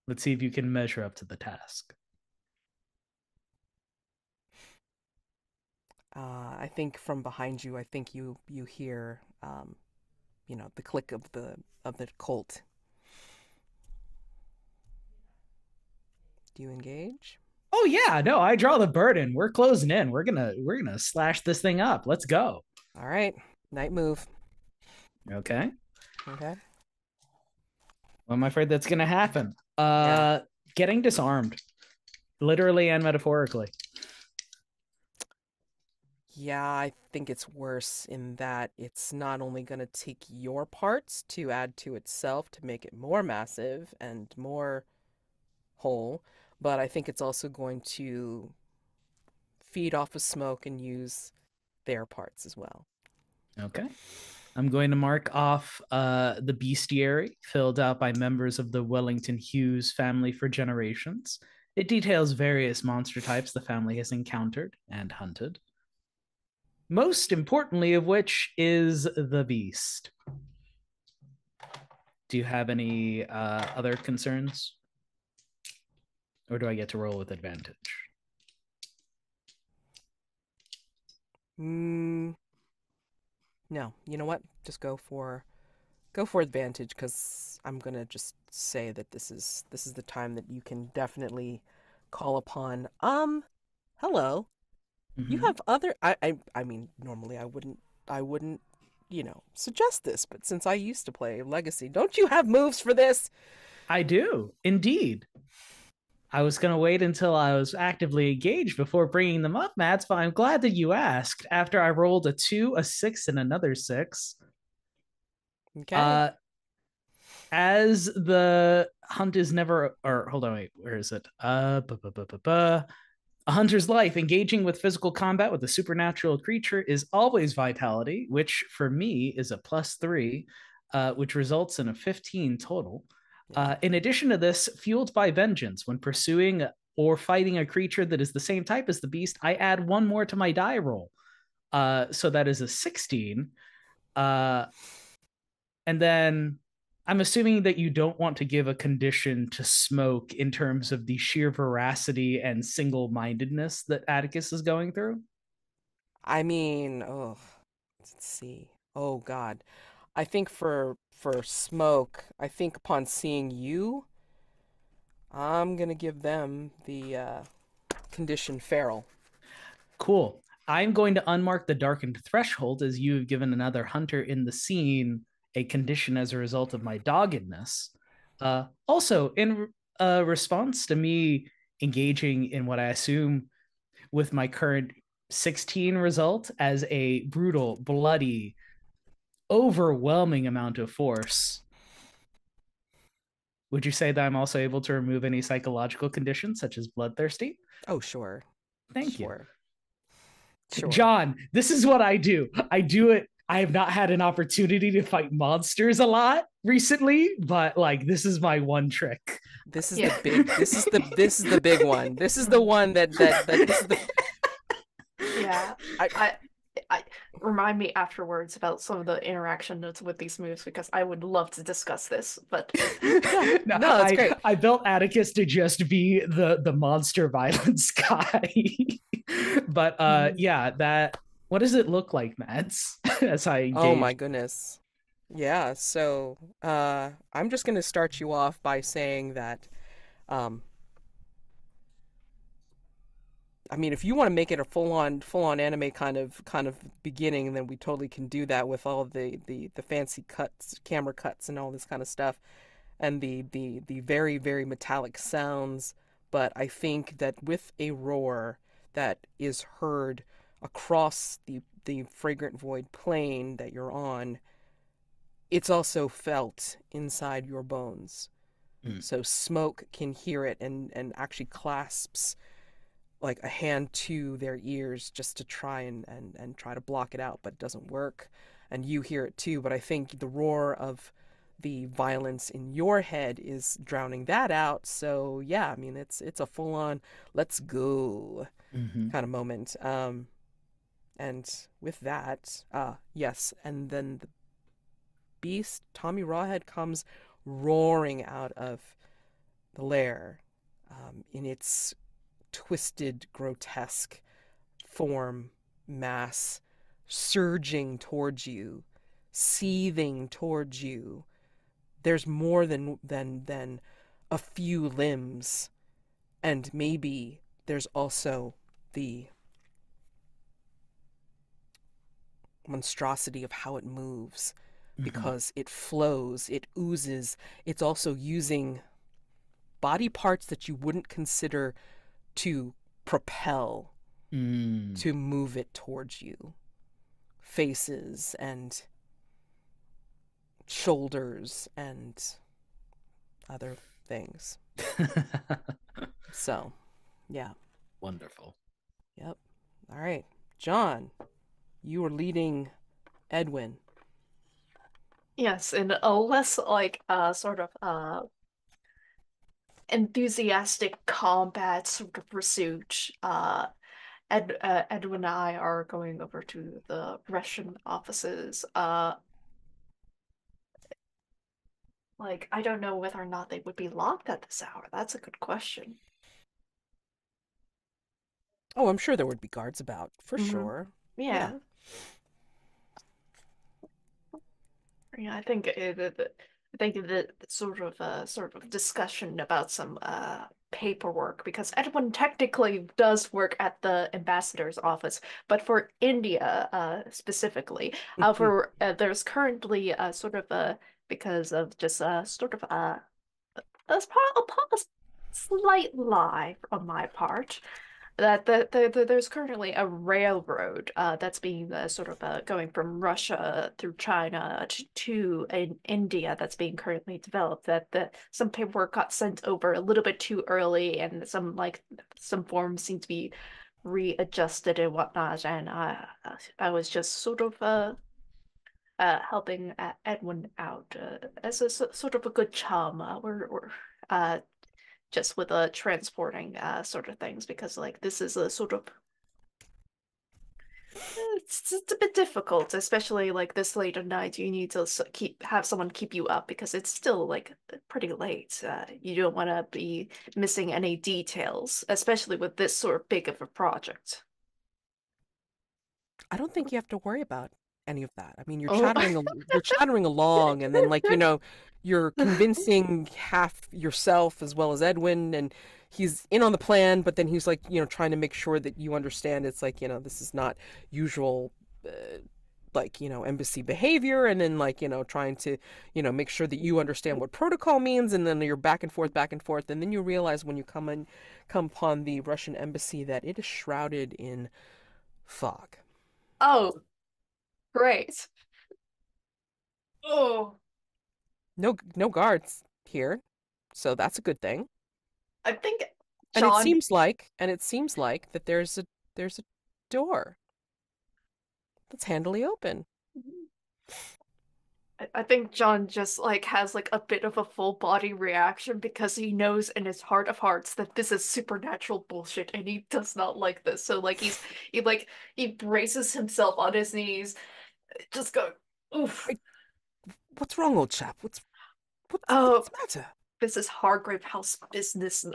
Let's see if you can measure up to the task. I think from behind you, I think you hear, the click of the colt. Do you engage? Oh yeah, no, I draw the burden. We're closing in. We're gonna slash this thing up. Let's go. All right, night move. Okay. Okay. Well, I'm afraid that's gonna happen. Yeah. Getting disarmed, literally and metaphorically. Yeah, I think it's worse in that it's not only going to take your parts to add to itself to make it more massive and more whole, but I think it's also going to feed off of smoke and use their parts as well. Okay. I'm going to mark off the bestiary filled out by members of the Wellington-Hughes family for generations. It details various monster types the family has encountered and hunted. Most importantly of which is the beast. Do you have any other concerns? Or do I get to roll with advantage? No, you know what? Just go for advantage because I'm gonna just say that this is the time that you can definitely call upon. Hello. You have other I mean normally I wouldn't, suggest this, but since I used to play Legacy, don't you have moves for this? I do, indeed. I was going to wait until I was actively engaged before bringing them up, Mads, but I'm glad that you asked after I rolled a 2, a 6, and another 6. Okay. As the hunt is never, or hold on, wait, where is it? A hunter's life, engaging with physical combat with a supernatural creature is always vitality, which for me is a +3, which results in a 15 total. In addition to this, fueled by vengeance, when pursuing or fighting a creature that is the same type as the beast, I add 1 more to my die roll. So that is a 16. And then I'm assuming that you don't want to give a condition to smoke in terms of the sheer veracity and single-mindedness that Atticus is going through. I mean, oh, let's see. Oh God. I think for Smoke, I think upon seeing you, I'm gonna give them the condition feral. Cool. I'm going to unmark the darkened threshold as you have given another hunter in the scene a condition as a result of my doggedness. Also, in response to me engaging in what I assume with my current 16 result as a brutal, bloody, overwhelming amount of force, would you say that I'm also able to remove any psychological conditions such as bloodthirsty? Oh, sure. Thank you. Sure. John, this is what I do. I do it. I have not had an opportunity to fight monsters a lot recently, but like this is my one trick. This is the big. This is the big one. This is the one that this is the. Yeah, I remind me afterwards about some of the interaction notes with these moves because I would love to discuss this. But no, it's great. I built Atticus to just be the monster violence guy. But yeah, that. What does it look like, Mads? As I engage? Oh my goodness. Yeah. So I'm just gonna start you off by saying that I mean, if you want to make it a full on anime kind of beginning, then we totally can do that with all the fancy cuts, camera cuts, and all this kind of stuff, and the very very metallic sounds. But I think that with a roar that is heard across the fragrant void plane that you're on, it's also felt inside your bones. Mm. So smoke can hear it and actually clasps like a hand to their ears just to try and try to block it out, but it doesn't work. And you hear it too, but I think the roar of the violence in your head is drowning that out. So yeah, I mean it's a full on let's go Mm-hmm. kind of moment. And with that, yes, and then the beast, Tommy Rawhead, comes roaring out of the lair in its twisted, grotesque form, mass, surging towards you, seething towards you. There's more than a few limbs, and maybe there's also the monstrosity of how it moves Mm-hmm. because it flows, it oozes. It's also using body parts that you wouldn't consider to propel Mm. to move it towards you. Faces and shoulders and other things. So, yeah. Wonderful. Yep. All right. John, you are leading Edwin. Yes, in a less like sort of enthusiastic combat sort of pursuit. Edwin and I are going over to the Russian offices. Like I don't know whether or not they would be locked at this hour. That's a good question. Oh, I'm sure there would be guards about, for Hmm. sure. Yeah. Yeah. Yeah, I think I think the sort of discussion about some paperwork because Edwin technically does work at the ambassador's office, but for India specifically, for there's currently sort of because of just sort of that's a slight lie on my part that there's currently a railroad that's being sort of going from Russia through China to in India that's being currently developed. That some paperwork got sent over a little bit too early, and some forms seem to be readjusted and whatnot. And I was just sort of helping Edwin out as a sort of a good chum. We're just with transporting sort of things because like this is a sort of it's a bit difficult, especially like this late at night. You need to keep have someone keep you up because it's still like pretty late. You don't want to be missing any details, especially with this sort of big of a project. I don't think you have to worry about any of that. I mean, Oh. you're chattering along, and then like you're convincing half yourself as well as Edwin, and he's in on the plan, but then he's like trying to make sure that you understand. It's like this is not usual. Like embassy behavior, and then like trying to make sure that you understand what protocol means, and then you're back and forth, and then you realize when you come upon the Russian embassy that it is shrouded in fog. Oh, great. Oh, No guards here, so that's a good thing. I think And John. it seems like that there's a door that's handily open. I think John just like has like a bit of a full body reaction because he knows in his heart of hearts that this is supernatural bullshit and he does not like this. So like he braces himself on his knees, just going, oof. Wait, what's wrong, old chap? What's Oh, the matter? this is Hargrave House business.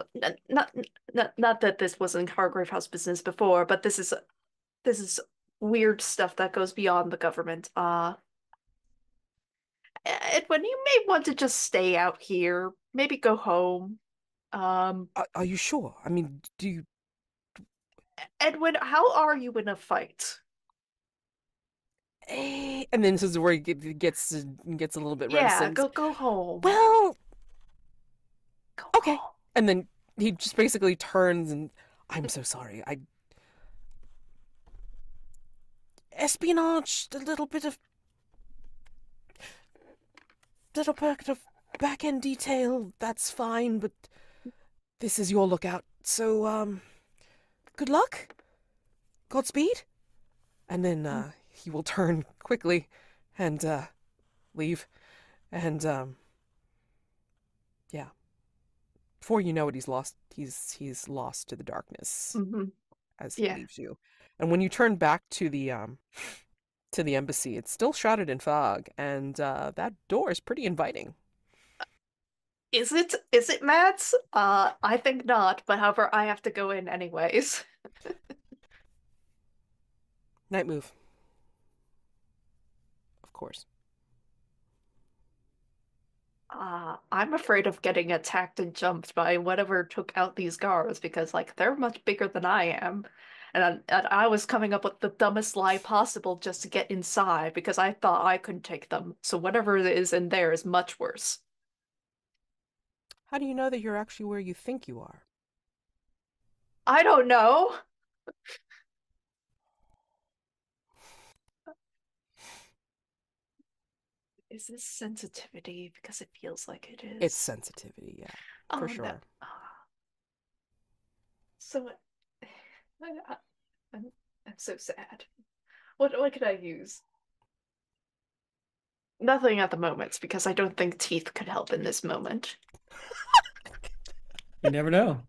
Not that this wasn't Hargrave House business before, but this is weird stuff that goes beyond the government. Edwin, you may want to just stay out here. Maybe go home. Um, Are you sure? I mean, do you? Edwin, how are you in a fight? And then this is where he gets a little bit Yeah, reticent. go home. Well, Go okay. home. And then he just basically turns and, I'm so sorry. Espionage, a little bit of back end detail, that's fine, but this is your lookout. So, good luck. Godspeed. And then he will turn quickly and leave. And yeah. Before you know it, he's lost to the darkness Mm-hmm. as he Yeah. leaves you. And when you turn back to the embassy, it's still shrouded in fog, and that door is pretty inviting. Is it Matt's? I think not, but however, I have to go in anyways. Night move. Of course. I'm afraid of getting attacked and jumped by whatever took out these guards because, like, they're much bigger than I am. And I was coming up with the dumbest lie possible just to get inside because I thought I couldn't take them. So whatever is in there is much worse. How do you know that you're actually where you think you are? I don't know. Is this sensitivity? Because it feels like it is. It's sensitivity, yeah, for Oh, sure. no. So, I'm so sad. What could I use? Nothing at the moment because I don't think teeth could help in this moment. You never know.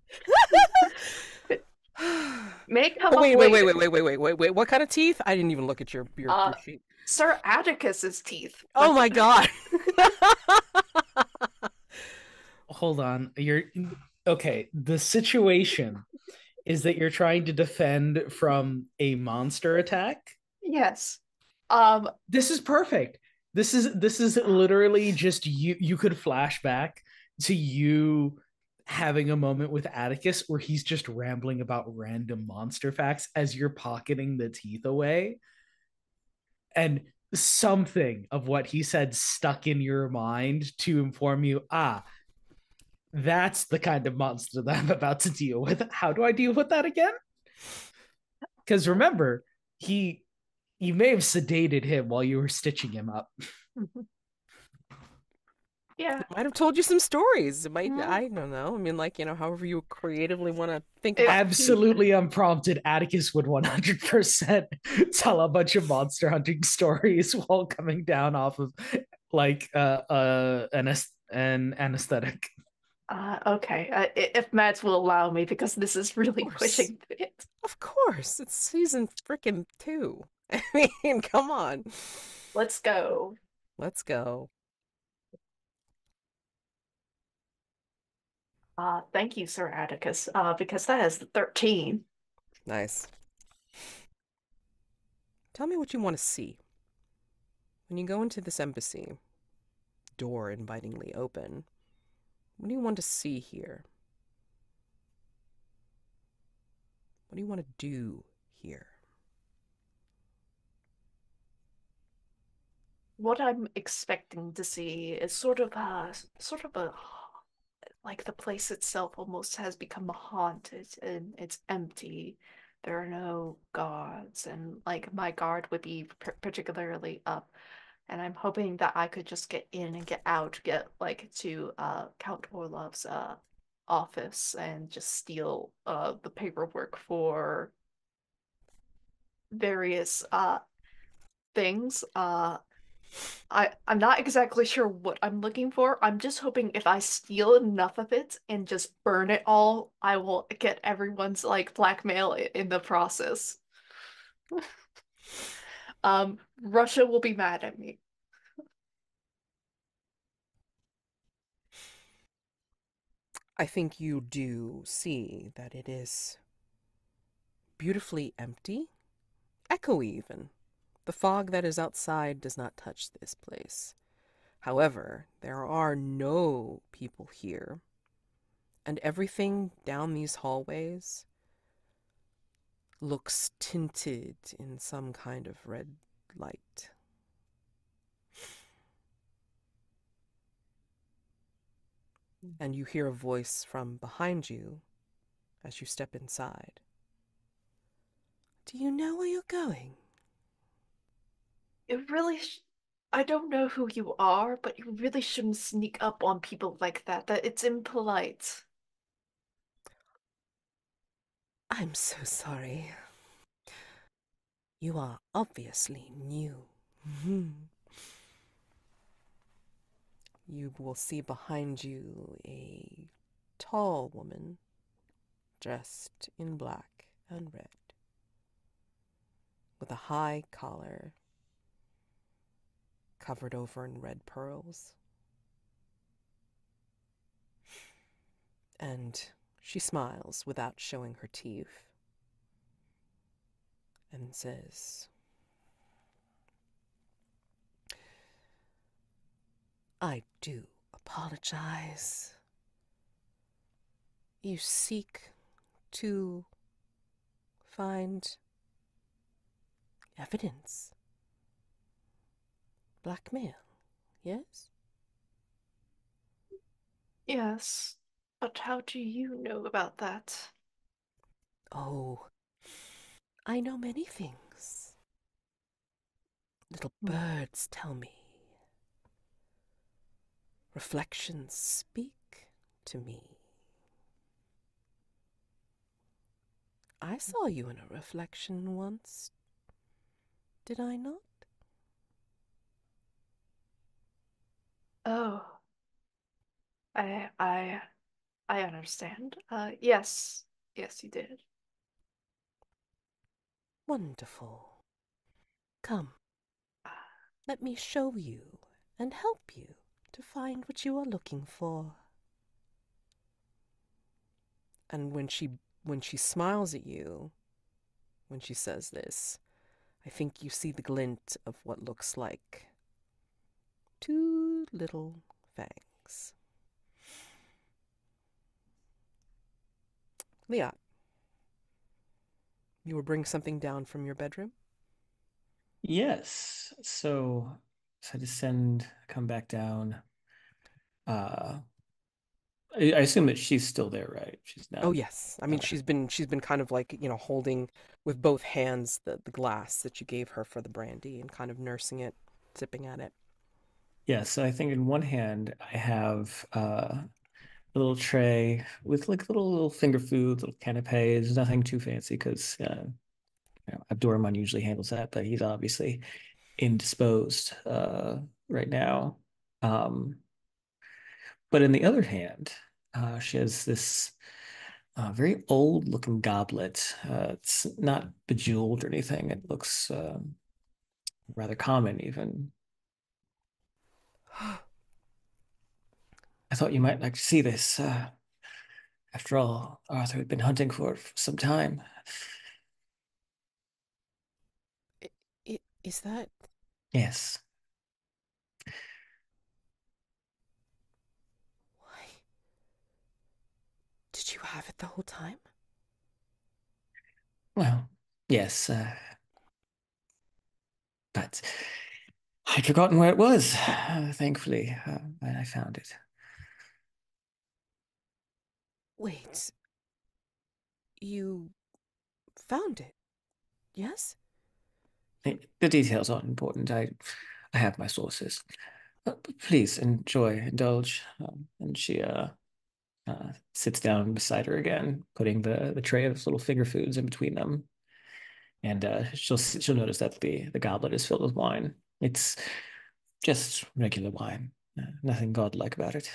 May come Oh, up wait. later. What kind of teeth? I didn't even look at your sheet. Sir Atticus's teeth. Oh my god. Hold on. You're okay. The situation is that you're trying to defend from a monster attack. Yes. This is perfect. This is literally just you could flash back to you having a moment with Atticus where he's just rambling about random monster facts as you're pocketing the teeth away. And something of what he said stuck in your mind to inform you, that's the kind of monster that I'm about to deal with. How do I deal with that again? Because remember, you may have sedated him while you were stitching him up. Yeah. Might have told you some stories. It might, I don't know. I mean, like, however you creatively want to think about Absolutely unprompted, Atticus would 100% tell a bunch of monster hunting stories while coming down off of like an anesthetic. Okay. If Mads will allow me, because this is really course. pushing it. Of course, it's season freaking 2. I mean, come on. Let's go. Let's go. Thank you, Sir Atticus. Because that is 13. Nice. Tell me what you want to see. When you go into this embassy, door invitingly open, what do you want to see here? What do you want to do here? What I'm expecting to see is sort of a like the place itself almost has become haunted and it's empty. There are no guards, and like my guard would be particularly up. And I'm hoping that I could just get in and get out, get like to Count Orlov's office and just steal the paperwork for various things. I'm not exactly sure what I'm looking for. I'm just hoping if I steal enough of it and just burn it all, I will get everyone's like blackmail in the process. Russia will be mad at me. I think you do see that it is beautifully empty, echoey even. The fog that is outside does not touch this place. However, there are no people here, and everything down these hallways looks tinted in some kind of red light. And you hear a voice from behind you as you step inside. Do you know where you're going? It really I don't know who you are, but you really shouldn't sneak up on people like that. That it's impolite. I'm so sorry. You are obviously new. You will see behind you a tall woman dressed in black and red, with a high collar covered over in red pearls. And she smiles without showing her teeth and says, I do apologize. You seek to find evidence. Blackmail, yes? Yes, but how do you know about that? Oh, I know many things. Little Hmm. birds tell me. Reflections speak to me. I saw you in a reflection once, did I not? Oh, I I I understand. Yes. Yes, you did. Wonderful. Come, let me show you and help you to find what you are looking for. And when she smiles at you, when she says this, I think you see the glint of what looks like two little fangs. Liat, you will bring something down from your bedroom? Yes. So I descend, come back down. Uh, I assume that she's still there, right? She's Oh not. yes. I mean Okay. she's been kind of like, holding with both hands the glass that you gave her for the brandy and kind of nursing it, sipping at it. Yeah. So I think in one hand I have a little tray with like little finger foods, little canapes, nothing too fancy because Abdurrahman usually handles that, but he's obviously indisposed right now. Um, but in the other hand, she has this very old looking goblet. It's not bejeweled or anything. It looks rather common, even. I thought you might like to see this. After all, Arthur had been hunting for it for some time. Is that... Yes. Why? Did you have it the whole time? Well, yes, but I'd forgotten where it was. Thankfully, when I found it. Wait, you found it, yes? You... The details aren't important. I have my sources. Please indulge. And she sits down beside her again, putting the tray of little finger foods in between them. And she'll notice that the goblet is filled with wine. It's just regular wine, nothing godlike about it.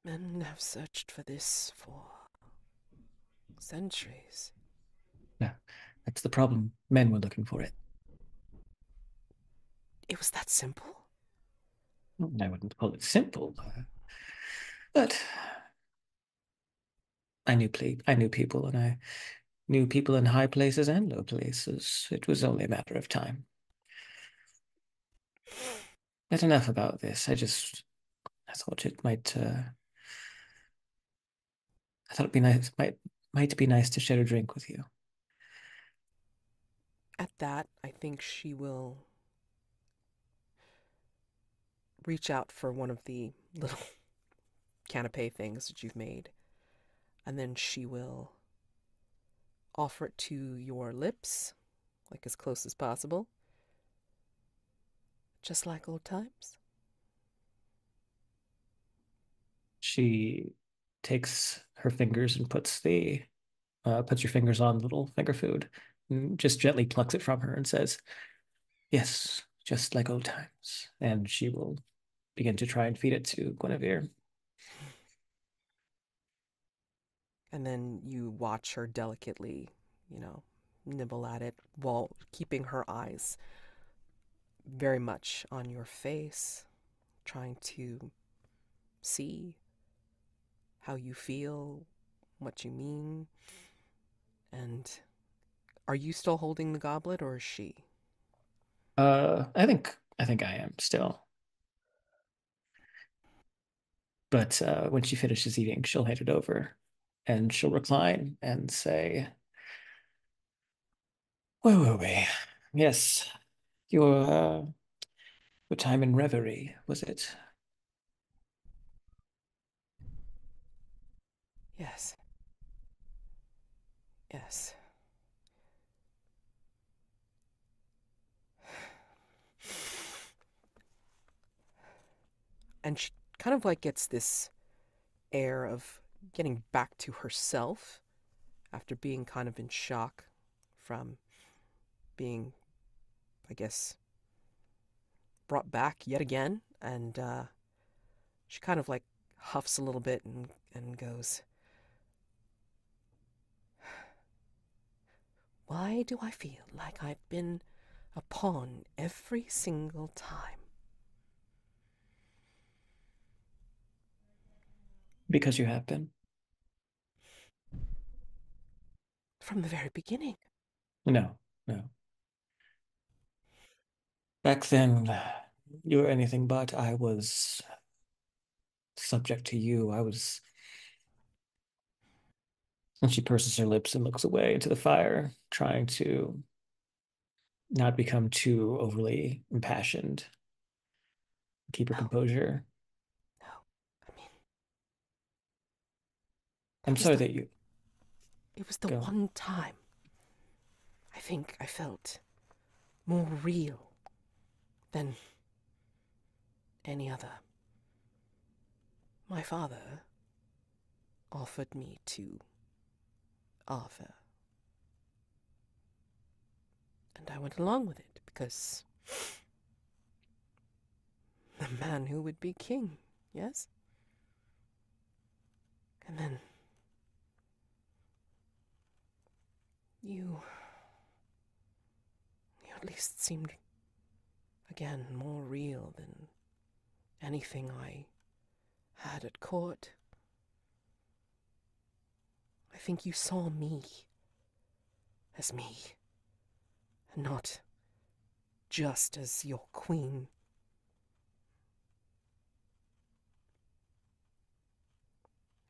Men have searched for this for centuries. No, that's the problem. Men were looking for it. It was that simple? I wouldn't call it simple, but I knew people, and I knew people in high places and low places. It was only a matter of time. But enough about this. I thought it might I thought it'd be nice, might be nice to share a drink with you. At that, I think she will reach out for one of the little canapé things that you've made, and then she will offer it to your lips, like as close as possible, just like old times. She takes her fingers and puts your fingers on the little finger food and just gently plucks it from her and says, "Yes, just like old times." And she will begin to try and feed it to Gwenevyr. And then you watch her delicately, you know, nibble at it while keeping her eyes very much on your face, trying to see how you feel, what you mean. And are you still holding the goblet, or is she? I think I am still. But when she finishes eating, she'll hand it over and she'll recline and say, "Where were we? Yes, your time in reverie, was it?" Yes. Yes. And she kind of like gets this air of getting back to herself after being kind of in shock from being, I guess, brought back yet again. And she kind of like huffs a little bit and goes, "Why do I feel like I've been a pawn every single time?" Because you have been. From the very beginning. No, no. Back then, you were anything but. I was subject to you. I was. And she purses her lips and looks away into the fire, trying to not become too overly impassioned, keep her No, composure. no. I mean, I'm that was sorry the that you it was the go. one time I think I felt more real than any other. My father offered me to Arthur, and I went along with it because the man who would be king, yes? And then you you at least seemed again more real than anything I had at court. I think you saw me as me, and not just as your queen.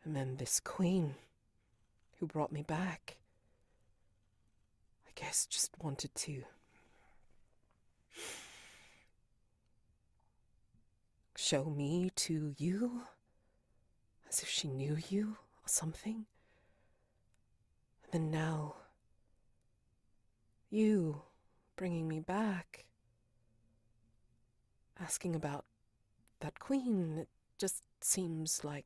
And then this queen who brought me back, I guess just wanted to show me to you, as if she knew you or something. And then now, you bringing me back, asking about that queen, it just seems like.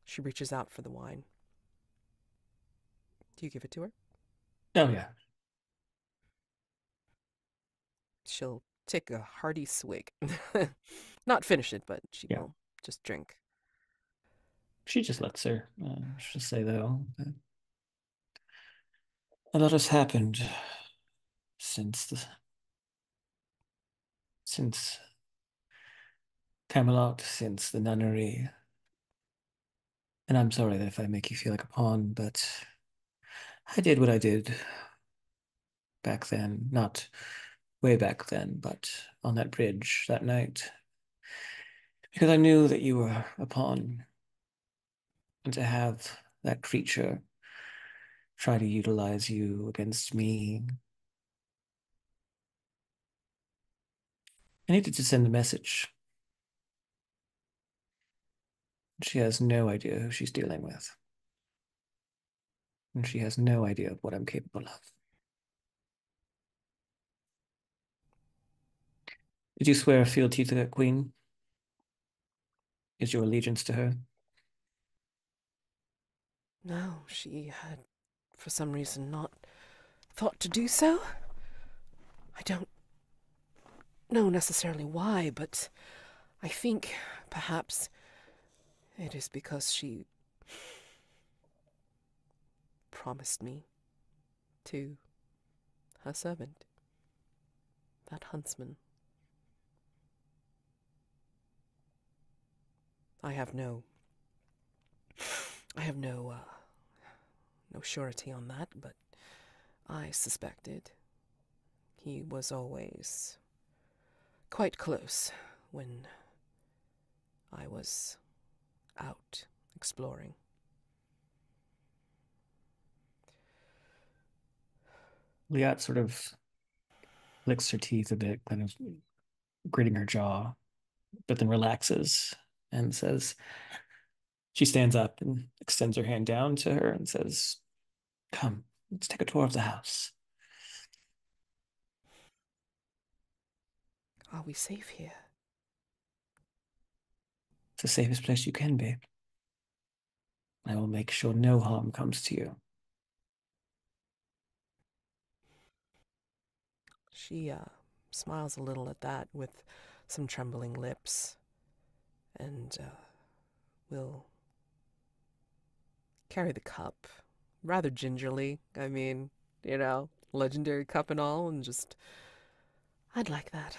She reaches out for the wine. Do you give it to her? Oh yeah, She'll take a hearty swig. Not finish it, but she yeah. will just drink. She just lets her. She'll say though, a lot has happened since Camelot, since the nunnery. And I'm sorry that if I make you feel like a pawn, but I did what I did back then. Not way back then, but on that bridge that night. Because I knew that you were a pawn, and to have that creature try to utilize you against me, I needed to send a message. She has no idea who she's dealing with, and she has no idea of what I'm capable of. Did you swear fealty to that queen? Is your allegiance to her? No, she had, for some reason, not thought to do so. I don't know necessarily why, but I think perhaps it is because she promised me to her servant, that huntsman. I have no no surety on that, but I suspected he was always quite close when I was out exploring. Liat sort of licks her teeth a bit, kind of gritting her jaw, but then relaxes and says, she stands up and extends her hand down to her and says, "Come, let's take a tour of the house." Are we safe here? It's the safest place you can be. I will make sure no harm comes to you. She smiles a little at that with some trembling lips and will carry the cup rather gingerly. I mean, legendary cup and all, and just, I'd like that.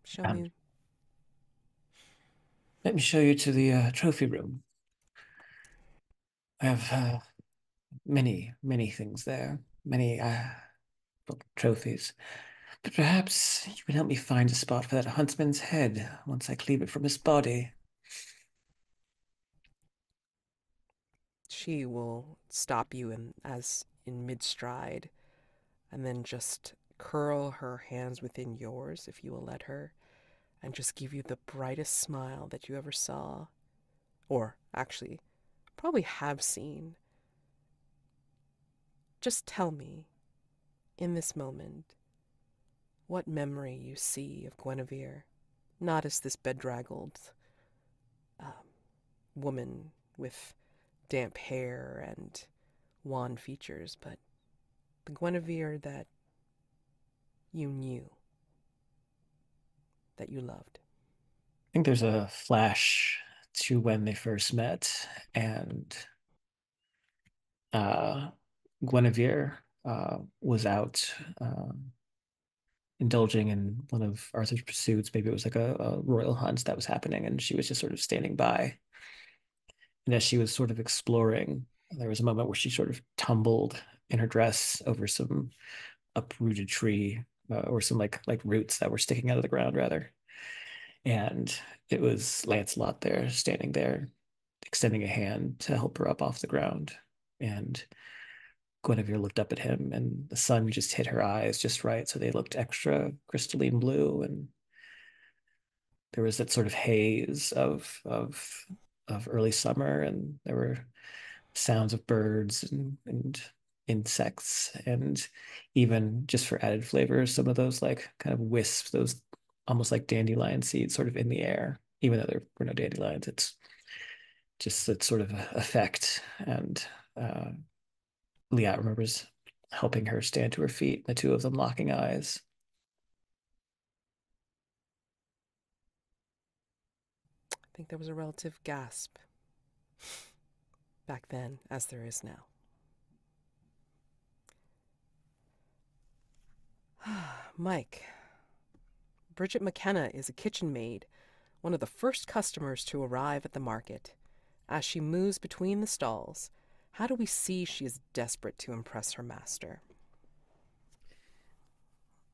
Show And me. let me show you to the trophy room. I have many, many things there, many trophies. But perhaps you can help me find a spot for that huntsman's head once I cleave it from his body. She will stop you in mid stride and then just curl her hands within yours if you will let her and just give you the brightest smile that you ever saw, or actually probably have seen. Just tell me in this moment what memory you see of Gwenevyr, not as this bedraggled um, woman with damp hair and wan features, but the Gwenevyr that you knew, that you loved. I think there's a flash to when they first met, and uh, Gwenevyr was out indulging in one of Arthur's pursuits. Maybe it was like a royal hunt that was happening, and she was just sort of standing by. And as she was sort of exploring, there was a moment where she sort of tumbled in her dress over some uprooted tree or some like roots that were sticking out of the ground, rather. And it was Lancelot there, standing there, extending a hand to help her up off the ground. And Guinevere looked up at him, and the sun just hit her eyes just right, so they looked extra crystalline blue. And there was that sort of haze of early summer, and there were sounds of birds and insects, and even just for added flavor, some of those like kind of wisps, those almost like dandelion seeds sort of in the air, even though there were no dandelions. It's just that sort of effect. And uh, Liat remembers helping her stand to her feet, the two of them locking eyes. I think there was a relative gasp back then, as there is now. Mike, Bridget McKenna is a kitchen maid, one of the first customers to arrive at the market. As she moves between the stalls, how do we see she is desperate to impress her master?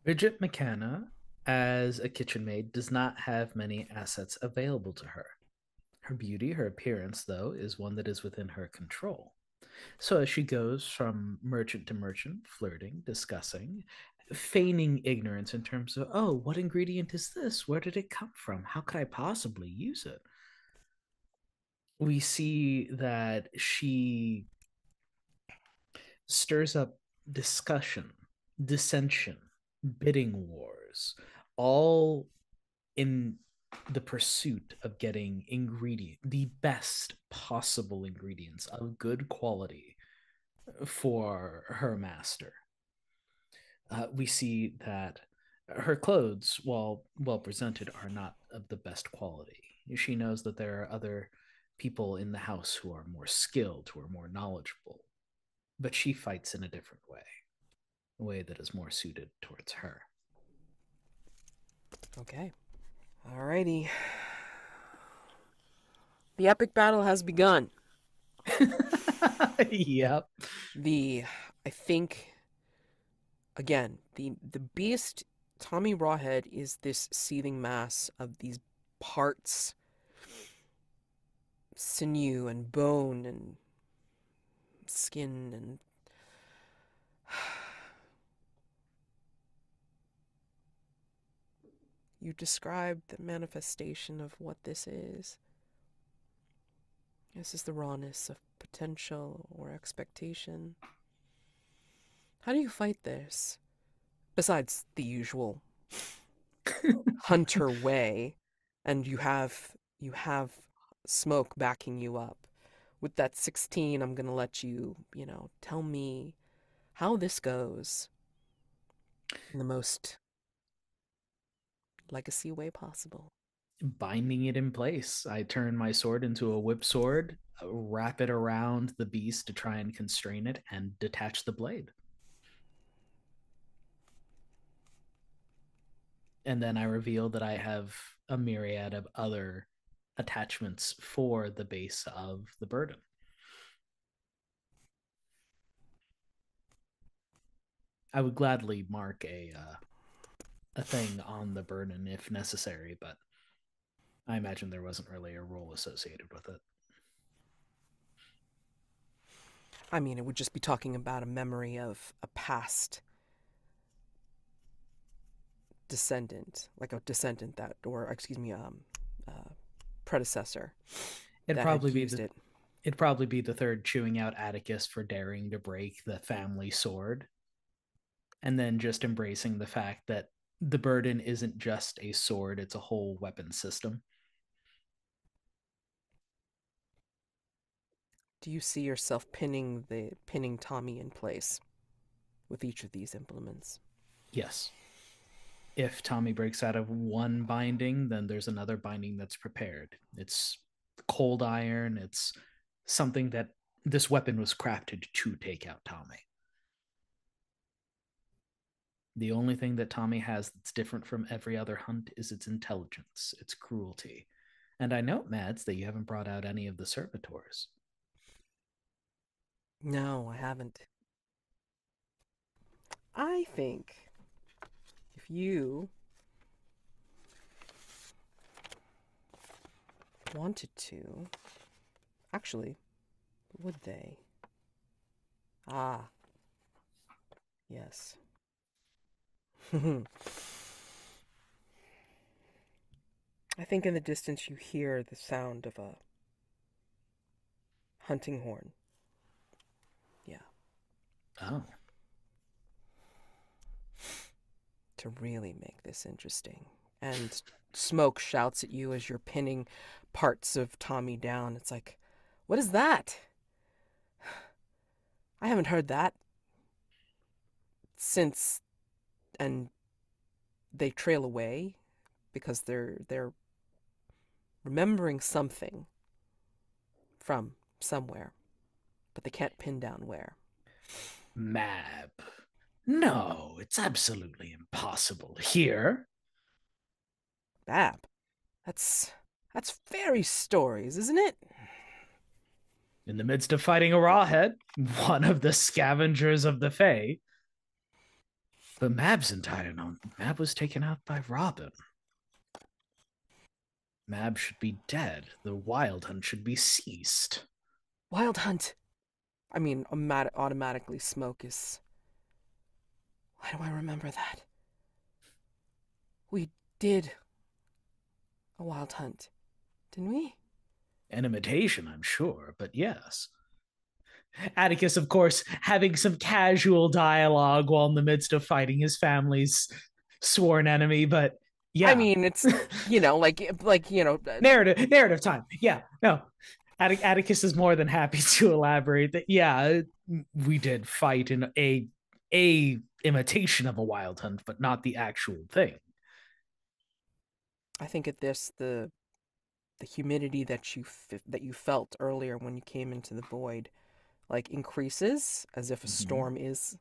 Bridget McKenna as a kitchen maid, does not have many assets available to her. Her beauty, her appearance, though, is one that is within her control. So as she goes from merchant to merchant, flirting, discussing, feigning ignorance in terms of, oh, what ingredient is this? Where did it come from? How could I possibly use it? We see that she stirs up discussion, dissension, bidding wars, all in the pursuit of getting the best possible ingredients of good quality for her master. We see that her clothes, while well presented, are not of the best quality. She knows that there are other people in the house who are more skilled, who are more knowledgeable, but she fights in a different way, a way that is more suited towards her. Okay. Alrighty. The epic battle has begun. Yep. I think, again, the beast, Tommy Rawhead, is this seething mass of these parts, sinew and bone and skin and you described the manifestation of what this is. This is the rawness of potential or expectation. How do you fight this? Besides the usual hunter way, and you have smoke backing you up. With that 16, I'm gonna let you, tell me how this goes in the most legacy way possible. Binding it in place. I turn my sword into a whip sword, wrap it around the beast to try and constrain it, and detach the blade. And then I reveal that I have a myriad of other attachments for the base of the burden. I would gladly mark a thing on the burden if necessary, but I imagine there wasn't really a role associated with it. I mean, it would just be talking about a memory of a past descendant, like a descendant that, or excuse me, predecessor. It'd that probably had be used the it. It'd probably be the third chewing out Atticus for daring to break the family sword, and then just embracing the fact that the burden isn't just a sword, it's a whole weapon system. Do you see yourself pinning Tommy in place with each of these implements? Yes. If Tommy breaks out of one binding, then there's another binding that's prepared. It's cold iron, it's something that this weapon was crafted to take out Tommy. The only thing that Tommy has that's different from every other hunt is its intelligence, its cruelty. And I note, Mads, that you haven't brought out any of the servitors. No, I haven't. I think if you wanted to, actually, would they? Ah, yes. I think in the distance you hear the sound of a hunting horn. Yeah. Oh. To really make this interesting. And smoke shouts at you as you're pinning parts of Tommy down. It's like, what is that? I haven't heard that since. And they trail away because they're remembering something from somewhere, but they can't pin down where. Mab. No, it's absolutely impossible. Here? Bab. That's fairy stories, isn't it? In the midst of fighting a rawhead, one of the scavengers of the Fae. But Mab's entire known. Mab was taken out by Robin. Mab should be dead. The wild hunt should be ceased. Wild hunt. I mean, automatically smoke is. Why do I remember that? We did a wild hunt, didn't we? An imitation, I'm sure, but yes. Atticus, of course, having some casual dialogue while in the midst of fighting his family's sworn enemy, but yeah. I mean, it's narrative time. Yeah, no. Atticus is more than happy to elaborate that. Yeah, we did fight in a imitation of a wild hunt, but not the actual thing. I think at this the humidity that you felt earlier when you came into the void, like, increases as if a storm is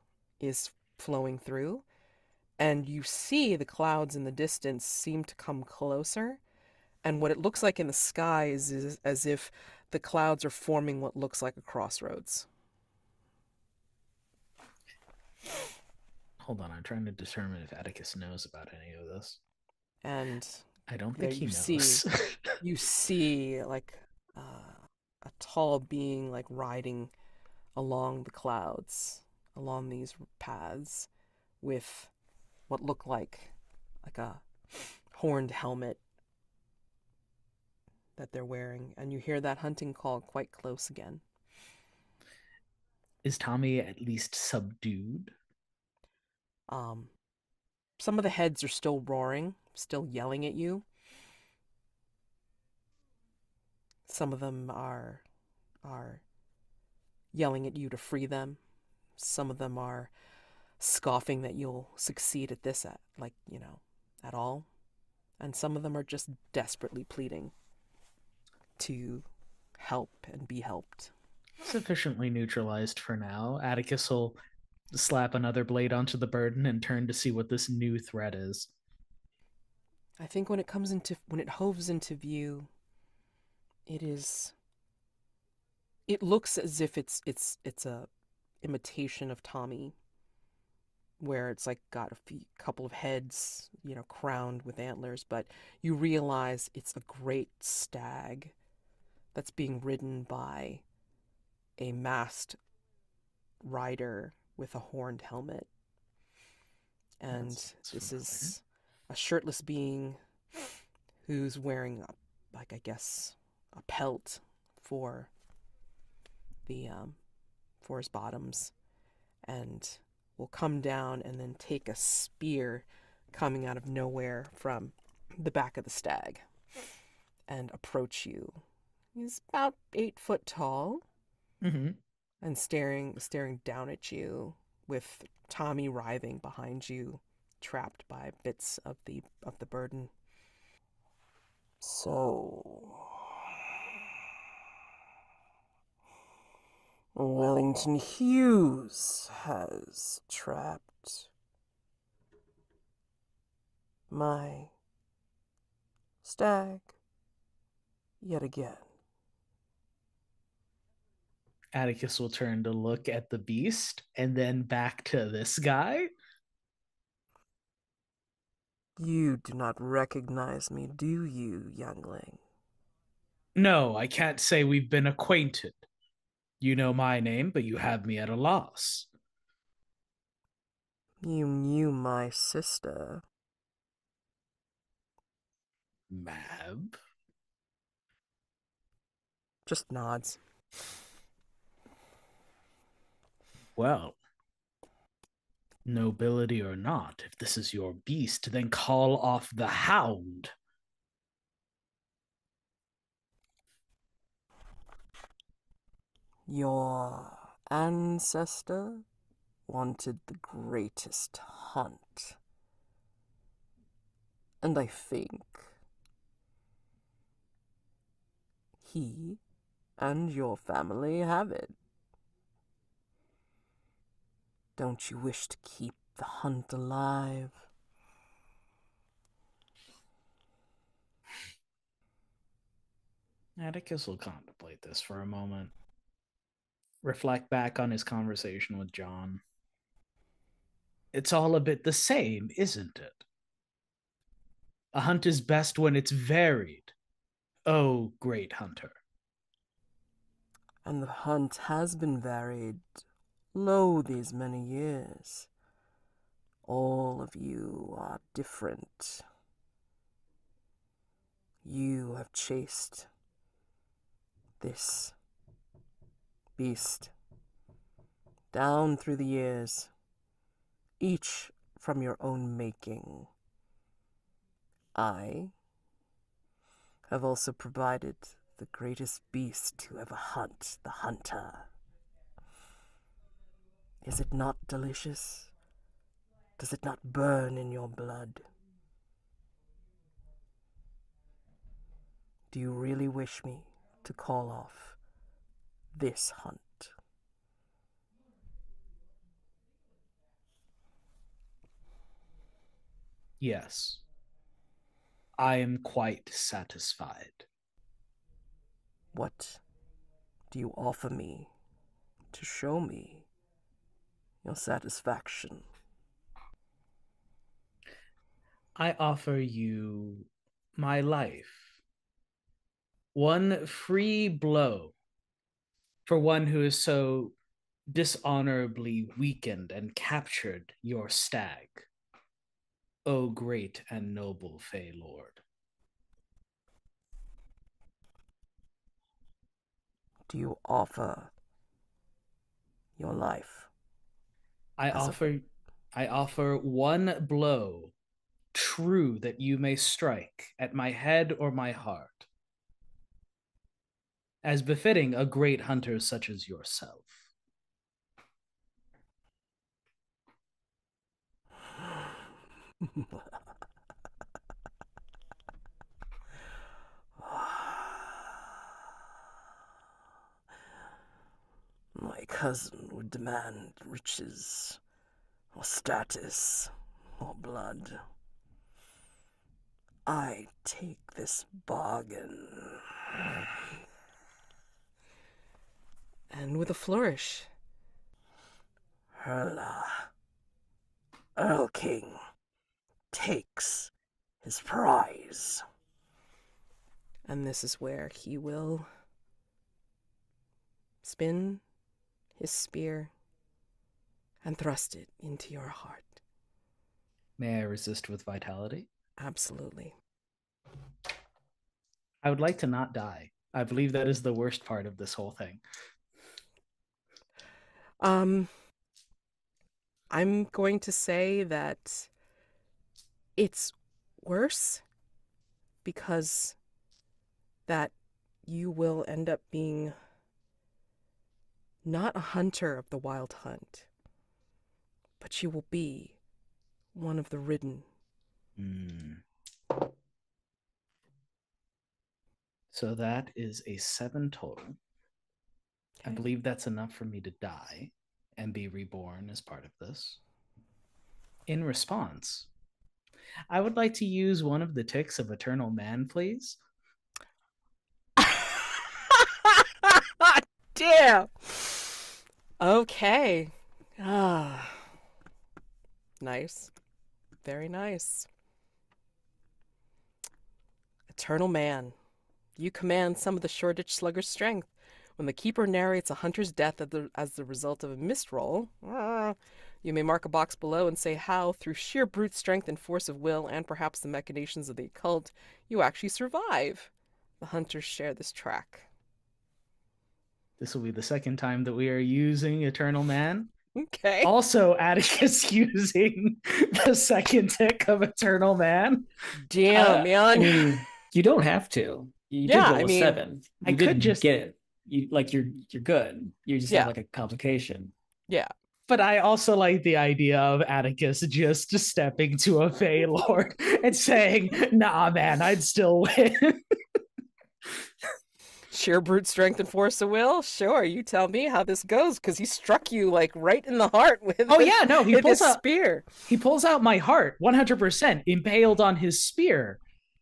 flowing through, and you see the clouds in the distance seem to come closer, and what it looks like in the sky is as if the clouds are forming what looks like a crossroads. Hold on, I'm trying to determine if Atticus knows about any of this. And I don't think he knows. You see like a tall being like riding along the clouds, along these paths, with what look like a horned helmet that they're wearing, and you hear that hunting call quite close again. Is Tommy at least subdued? Some of the heads are still roaring, still yelling at you. Some of them are yelling at you to free them. Some of them are scoffing that you'll succeed at this at all. And some of them are just desperately pleading to help and be helped. Sufficiently neutralized for now. Atticus will slap another blade onto the burden and turn to see what this new threat is. I think when it hoves into view, it looks as if it's a imitation of Tommy, where it's like got a couple of heads, crowned with antlers, but you realize it's a great stag that's being ridden by a masked rider with a horned helmet. And this is a shirtless being who's wearing a pelt for his bottoms, and will come down and then take a spear coming out of nowhere from the back of the stag and approach you. He's about 8 foot tall, and staring down at you, with Tommy writhing behind you, trapped by bits of the burden. So, Wellington-Hughes has trapped my stag yet again. Atticus will turn to look at the beast and then back to this guy. You do not recognize me, do you, youngling? No, I can't say we've been acquainted. You know my name, but you have me at a loss. You knew my sister. Mab? Just nods. Well, nobility or not, if this is your beast, then call off the hound. Your ancestor wanted the greatest hunt. And I think he and your family have it. Don't you wish to keep the hunt alive? Atticus will contemplate this for a moment. Reflect back on his conversation with John. It's all a bit the same, isn't it? A hunt is best when it's varied. Oh, great hunter. And the hunt has been varied, lo, these many years. All of you are different. You have chased this beast down through the years, each from your own making. I have also provided the greatest beast to ever hunt, the hunter. Is it not delicious? Does it not burn in your blood? Do you really wish me to call off this hunt? Yes. I am quite satisfied. What do you offer me to show me your satisfaction? I offer you my life. One free blow for one who is so dishonorably weakened and captured your stag. O great and noble Fey Lord. Do you offer your life? I offer one blow, true, that you may strike at my head or my heart, as befitting a great hunter such as yourself. My cousin would demand riches, or status, or blood. I take this bargain. And with a flourish, Herla, Earl King, takes his prize. And this is where he will spin his spear and thrust it into your heart. May I resist with vitality? Absolutely. I would like to not die. I believe that is the worst part of this whole thing. I'm going to say that it's worse because that you will end up being not a hunter of the wild hunt, but you will be one of the ridden. So that is a 7 total. Okay. I believe that's enough for me to die and be reborn as part of this. In response, I would like to use one of the ticks of Eternal Man, please. Damn. Okay. Nice. Very nice. Eternal Man. You command some of the Shoreditch Slugger's strength. When the keeper narrates a hunter's death as the result of a missed roll, you may mark a box below and say how, through sheer brute strength and force of will, and perhaps the machinations of the occult, you actually survive. The hunters share this track. This will be the second time that we are using Eternal Man. Okay. Also, Atticus using the second tick of Eternal Man. Damn, man. I mean, you don't have to. You did roll a 7. I could just get it. You're good. You just have like a complication. Yeah. But I also like the idea of Atticus just stepping to a Fey Lord and saying, nah, man, I'd still win. Sheer brute strength and force of will? Sure, you tell me how this goes, because he struck you like right in the heart with he pulls his out spear. He pulls out my heart, 100%, impaled on his spear.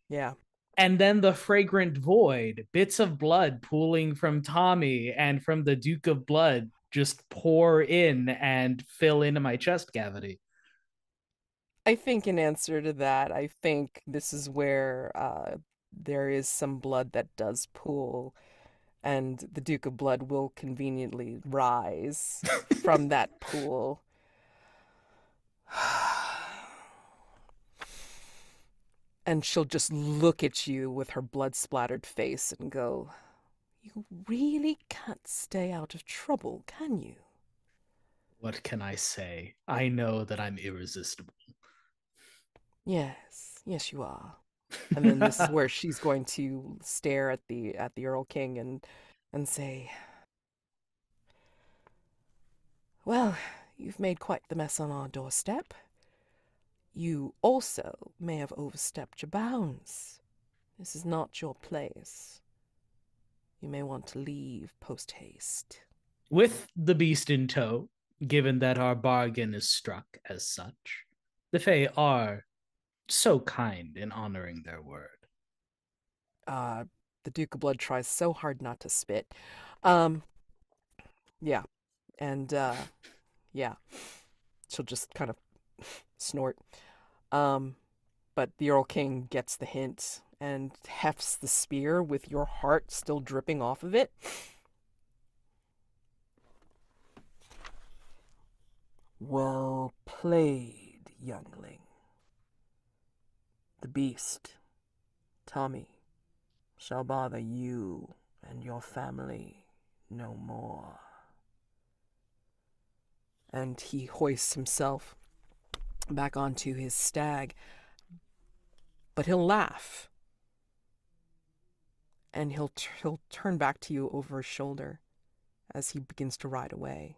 Yeah. And then the fragrant void, bits of blood pooling from Tommy and from the Duke of Blood just pour in and fill into my chest cavity. I think in answer to that, I think this is where there is some blood that does pool, and the Duke of Blood will conveniently rise from that pool. And she'll just look at you with her blood-splattered face and go, "You really can't stay out of trouble, can you?" What can I say? I know that I'm irresistible. Yes, yes, you are. And then this is where she's going to stare at the Earl King and say, "Well, you've made quite the mess on our doorstep. You also may have overstepped your bounds. This is not your place. You may want to leave post haste." With the beast in tow, given that our bargain is struck as such, the Fae are so kind in honoring their word. Uh, the Duke of Blood tries so hard not to spit. Um, yeah, and yeah, she'll just kind of snort. Um, but the Earl King gets the hint and hefts the spear with your heart still dripping off of it. "Well played, youngling. The beast, Tommy, shall bother you and your family no more." And he hoists himself back onto his stag, but he'll laugh, and he'll turn back to you over his shoulder as he begins to ride away.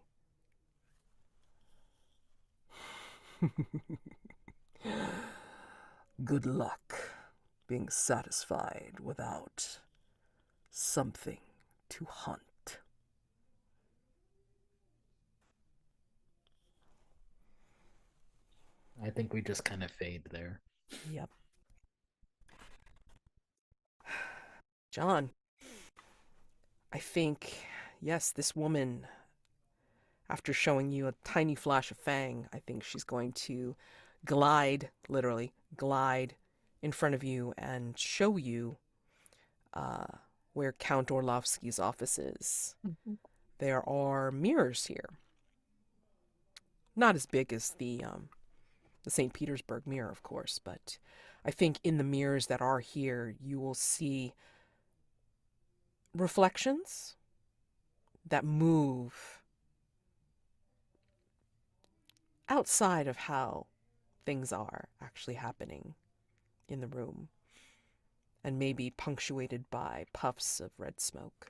"Good luck being satisfied without something to hunt." I think we just kind of fade there. Yep. John, I think, yes, this woman, after showing you a tiny flash of fang, I think she's going to glide, literally, glide in front of you and show you uh, where Count Orlovsky's office is. Mm-hmm. There are mirrors here. Not as big as the St. Petersburg mirror, of course, but I think in the mirrors that are here, you will see reflections that move outside of how things are actually happening in the room, and maybe punctuated by puffs of red smoke.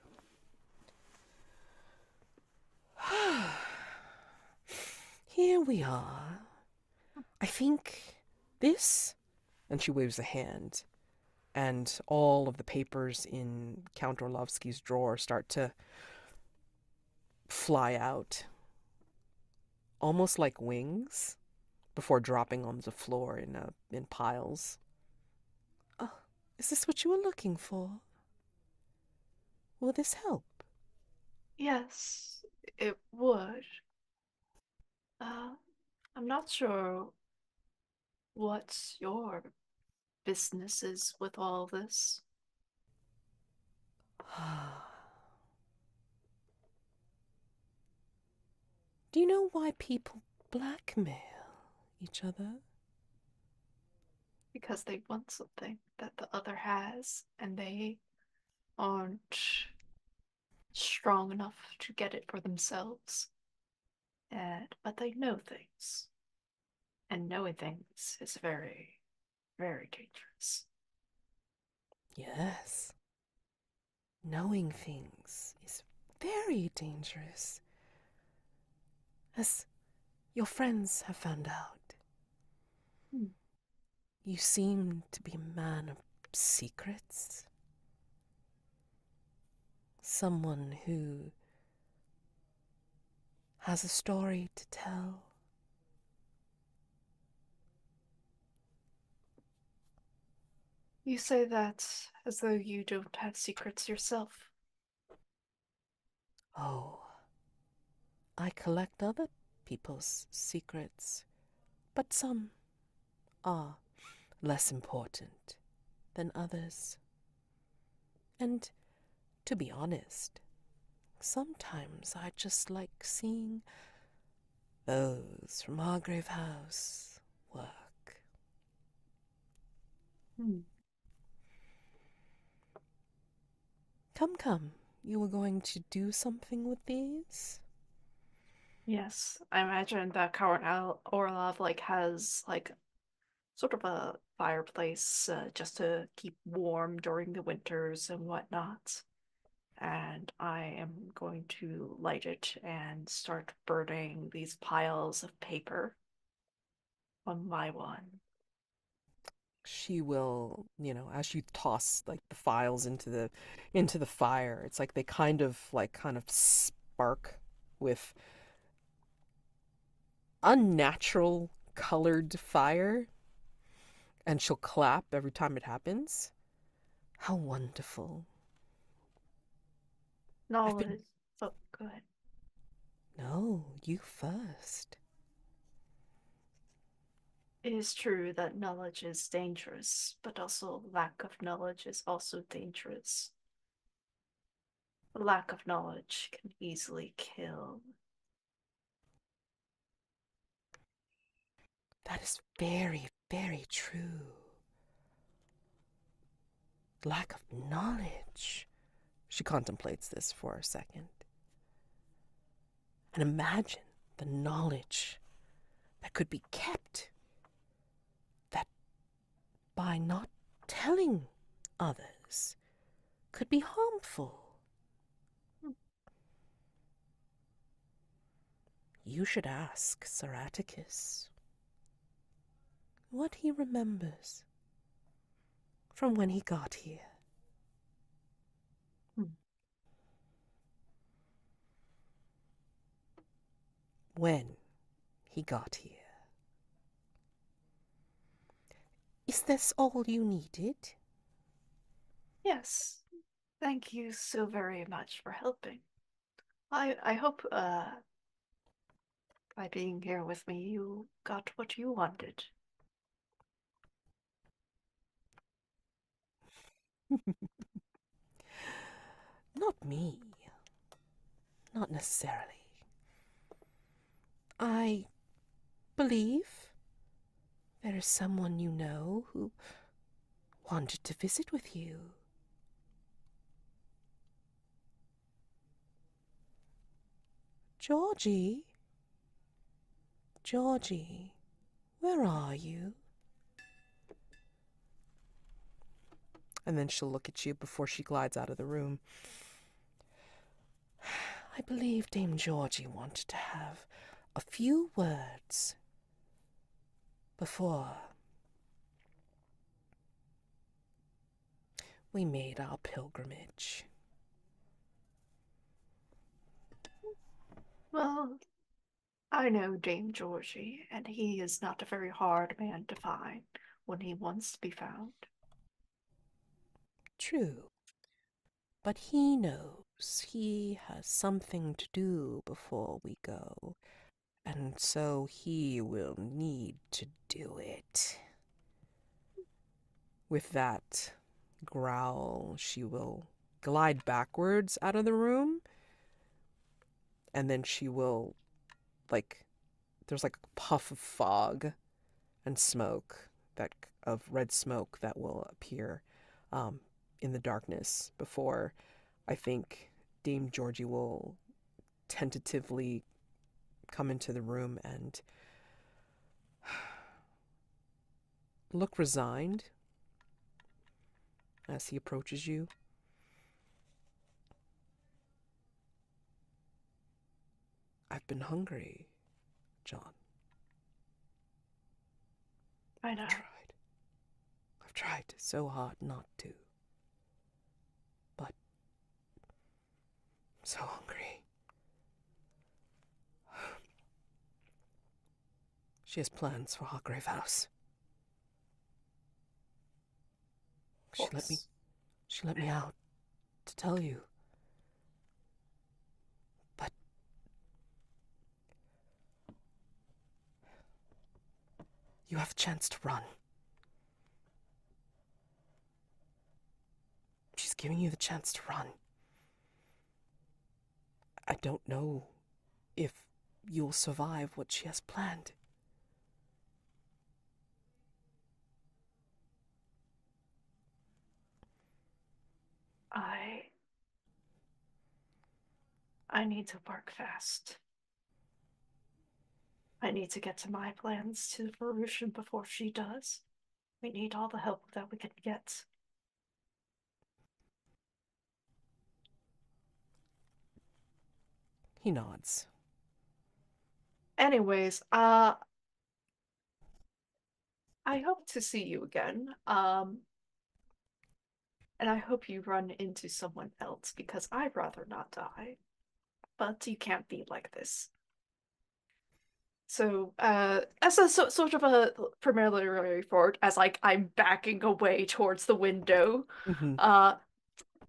Here we are. I think this, and she waves a hand, and all of the papers in Count Orlovsky's drawer start to fly out, almost like wings, before dropping on the floor in piles. "Oh, is this what you were looking for? Will this help?" Yes, it would. I'm not sure what your business is with all this. Do you know why people blackmail each other? Because they want something that the other has, and they aren't strong enough to get it for themselves. But they know things, and knowing things is very, very dangerous. Yes. Knowing things is very dangerous, as your friends have found out. Hmm. You seem to be a man of secrets. Someone who has a story to tell. You say that as though you don't have secrets yourself. Oh, I collect other people's secrets, but some are less important than others. And to be honest, sometimes I just like seeing those from Hargrave House work. Come, you were going to do something with these? Yes, I imagine that Count Orlov has sort of a fireplace just to keep warm during the winters and whatnot. And I am going to light it and start burning these piles of paper one by one. She will, as you toss like the files into the fire, it's like they kind of spark with unnatural colored fire, and she'll clap every time it happens. How wonderful. Knowledge. Oh, go ahead. No, you first. It is true that knowledge is dangerous, but also lack of knowledge is also dangerous. Lack of knowledge can easily kill. That is very, very true. Lack of knowledge. She contemplates this for a second. And imagine the knowledge that could be kept, that by not telling others could be harmful. You should ask Sir Atticus what he remembers from when he got here. When he got here. Is this all you needed? Yes. Thank you so very much for helping. I hope by being here with me you got what you wanted. Not me. Not necessarily. I believe there is someone you know who wanted to visit with you. Georgie? Georgie, where are you? And then she'll look at you before she glides out of the room. I believe Dame Georgie wanted to have a few words before we made our pilgrimage. Well, I know Dame Georgie, and he is not a very hard man to find when he wants to be found. True. But he knows he has something to do before we go, and so he will need to do it. With that growl, she will glide backwards out of the room, and then she will, there's a puff of fog and smoke, of red smoke that will appear in the darkness before I think Dame Georgie will tentatively come into the room and look resigned as he approaches you. I've been hungry, John. I know. I've tried so hard not to. But I'm so hungry. She has plans for Hargrave House. She let me out to tell you. But You have a chance to run. She's giving you the chance to run. I don't know if you'll survive what she has planned. I need to work fast. I need to get to my plans to fruition before she does. We need all the help that we can get. He nods. Anyways, I hope to see you again. And I hope you run into someone else because I'd rather not die. But you can't be like this. So, as a sort of a preliminary forward, as like I'm backing away towards the window, Mm-hmm.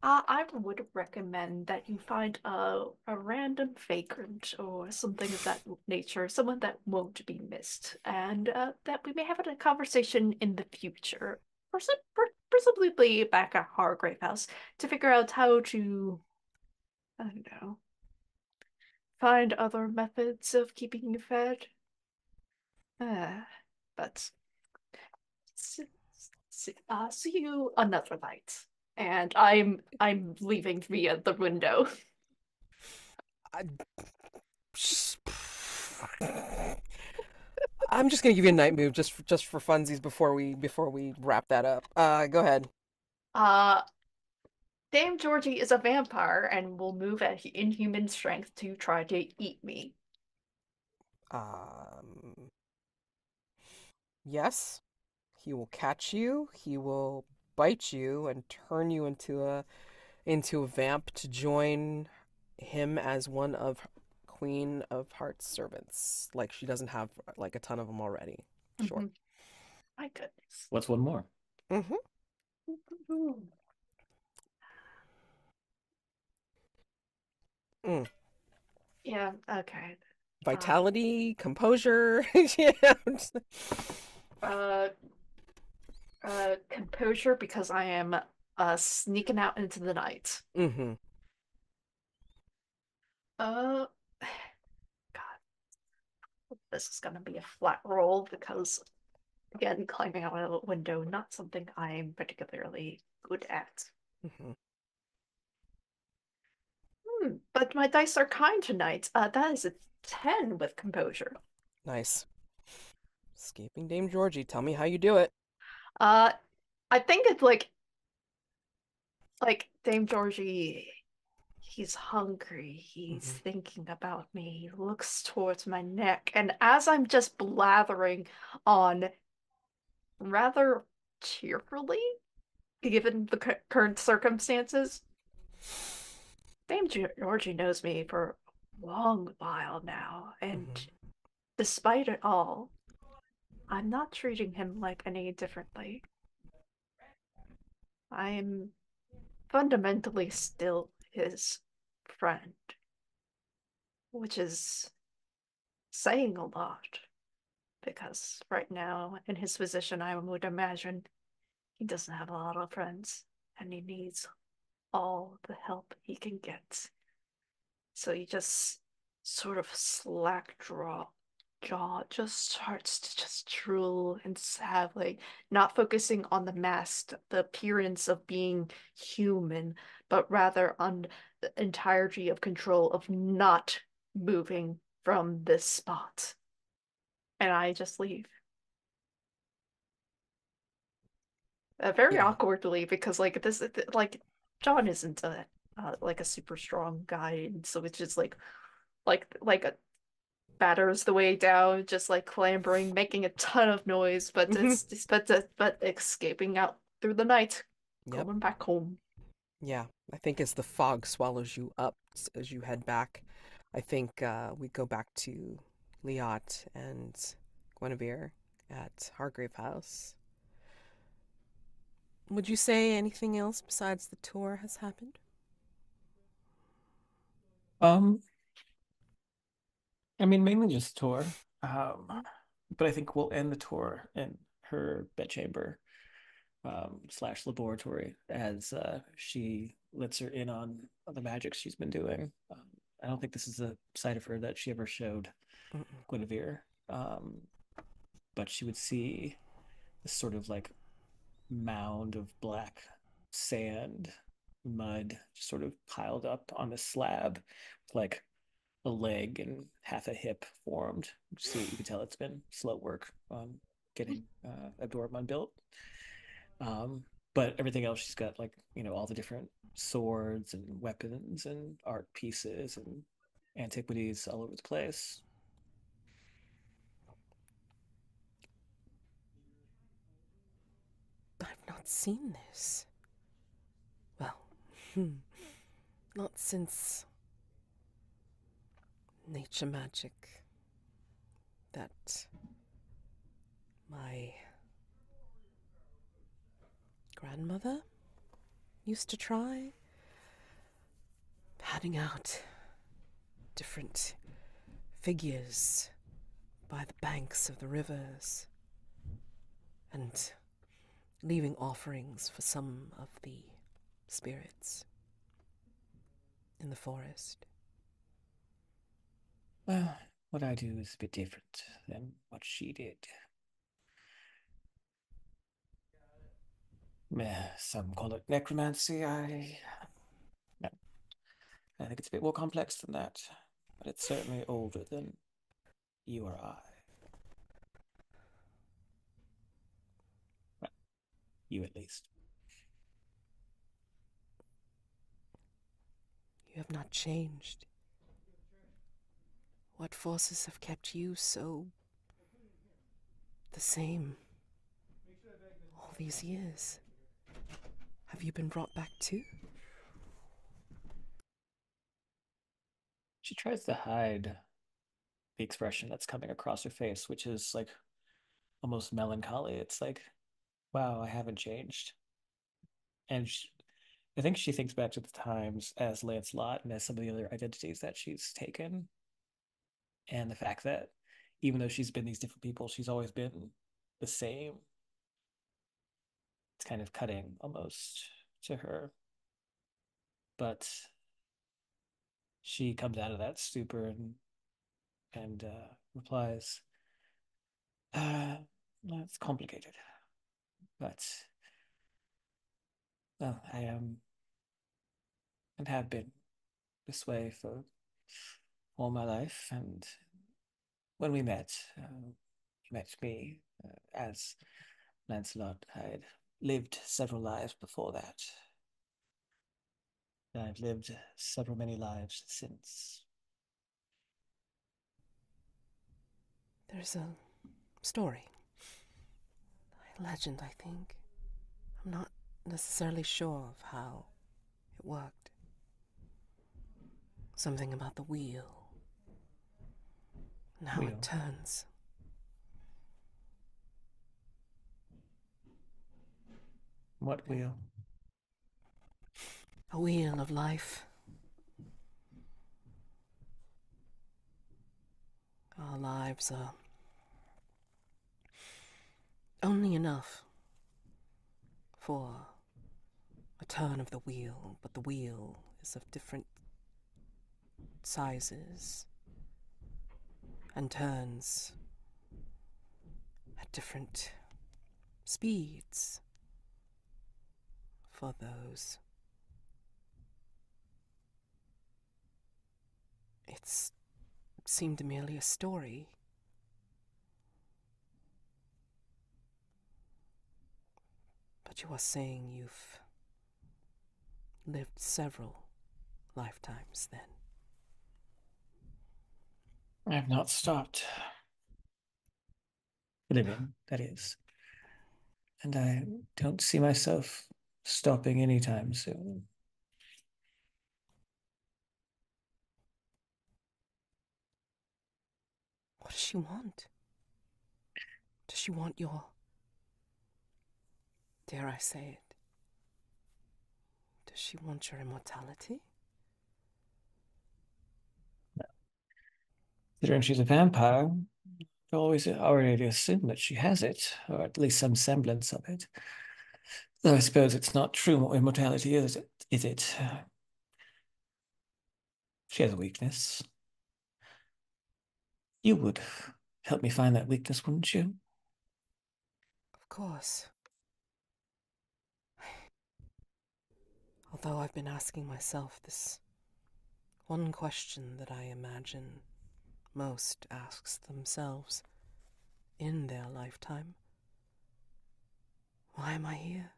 I would recommend that you find a random vagrant or something of that nature, someone that won't be missed, and that we may have a conversation in the future, presumably back at Hargrave House, to figure out how to, I don't know, find other methods of keeping you fed. But see you another night. And I'm leaving via the window. I... I'm just gonna give you a night move just for funsies before we wrap that up. Go ahead. Uh, Dame Georgie is a vampire and will move at inhuman strength to try to eat me. Um, yes, he will catch you. He will bite you and turn you into a vamp to join him as one of Queen of Hearts servants. Like she doesn't have like a ton of them already. Sure. My goodness. What's one more? Mm-hmm. Mm. Yeah, okay. Vitality, composure. Yeah. Uh, Composure because I am sneaking out into the night. Mm-hmm. Uh, God, this is gonna be a flat roll because again, climbing out of a window, not something I'm particularly good at. Mm-hmm. But my dice are kind tonight. That is a 10 with composure. Nice. Escaping Dame Georgie. Tell me how you do it. Uh, I think it's like Dame Georgie, he's hungry. He's Mm-hmm. thinking about me. He looks towards my neck, and as I'm just blathering on rather cheerfully, given the current circumstances, Dame Georgie knows me for a long while now, and Mm-hmm. despite it all, I'm not treating him like any differently. I'm fundamentally still his friend, which is saying a lot because right now, in his position, I would imagine he doesn't have a lot of friends and he needs all the help he can get. So he just sort of jaw just starts to just drool and have like not focusing on the mask, the appearance of being human, but rather on the entirety of control of not moving from this spot. And I just leave. Very Yeah. awkwardly because like this like John isn't a like a super strong guy, and so it's just like a batters the way down, just like clambering, making a ton of noise, but Mm-hmm. but escaping out through the night, Yep. going back home. Yeah. I think as the fog swallows you up as you head back, I think we go back to Liat and Gwenevyr at Hargrave House. Would you say anything else besides the tour has happened? Um, I mean, mainly just tour. But I think we'll end the tour in her bedchamber slash laboratory as she lets her in on the magic she's been doing. I don't think this is a side of her that she ever showed Gwenevyr, but she would see this sort of like mound of black sand, mud, just sort of piled up on the slab, with like a leg and half a hip formed. See, you can tell it's been slow work getting a dorm built. But everything else, she's got like all the different swords and weapons and art pieces and antiquities all over the place. I've not seen this. Well, not since nature magic that my grandmother used to try, padding out different figures by the banks of the rivers and leaving offerings for some of the spirits in the forest. Well, what I do is a bit different than what she did. Some call it necromancy. I think it's a bit more complex than that, but it's certainly older than you or I. Well, you at least. You have not changed. What forces have kept you so the same all these years? Have you been brought back too? She tries to hide the expression that's coming across her face, which is like almost melancholy. It's like, wow, I haven't changed. And I think she thinks back to the times as Lancelot and as some of the other identities that she's taken, and the fact that even though she's been these different people, she's always been the same. It's kind of cutting almost to her. But she comes out of that stupor and replies, well, it's complicated, but well, I am and have been this way for all my life. And when we met, you met me as Lancelot. I had lived several lives before that. I've lived several many lives since. There's a story, a legend, I think. I'm not necessarily sure of how it worked. Something about the wheel and how Wheel. it turns. What wheel? A wheel of life. Our lives are only enough for a turn of the wheel, but the wheel is of different sizes and turns at different speeds for those. It seemed merely a story. But you are saying you've lived several lifetimes then. I have not stopped living, that is. And I don't see myself stopping anytime soon. What does she want? Does she want your... Dare I say it? Does she want your immortality? Considering she's a vampire, always already assume that she has it, or at least some semblance of it. Though I suppose it's not true immortality, is it? Is it? She has a weakness. You would help me find that weakness, wouldn't you? Of course. Although I've been asking myself this one question that I imagine most asks themselves in their lifetime. Why am I here?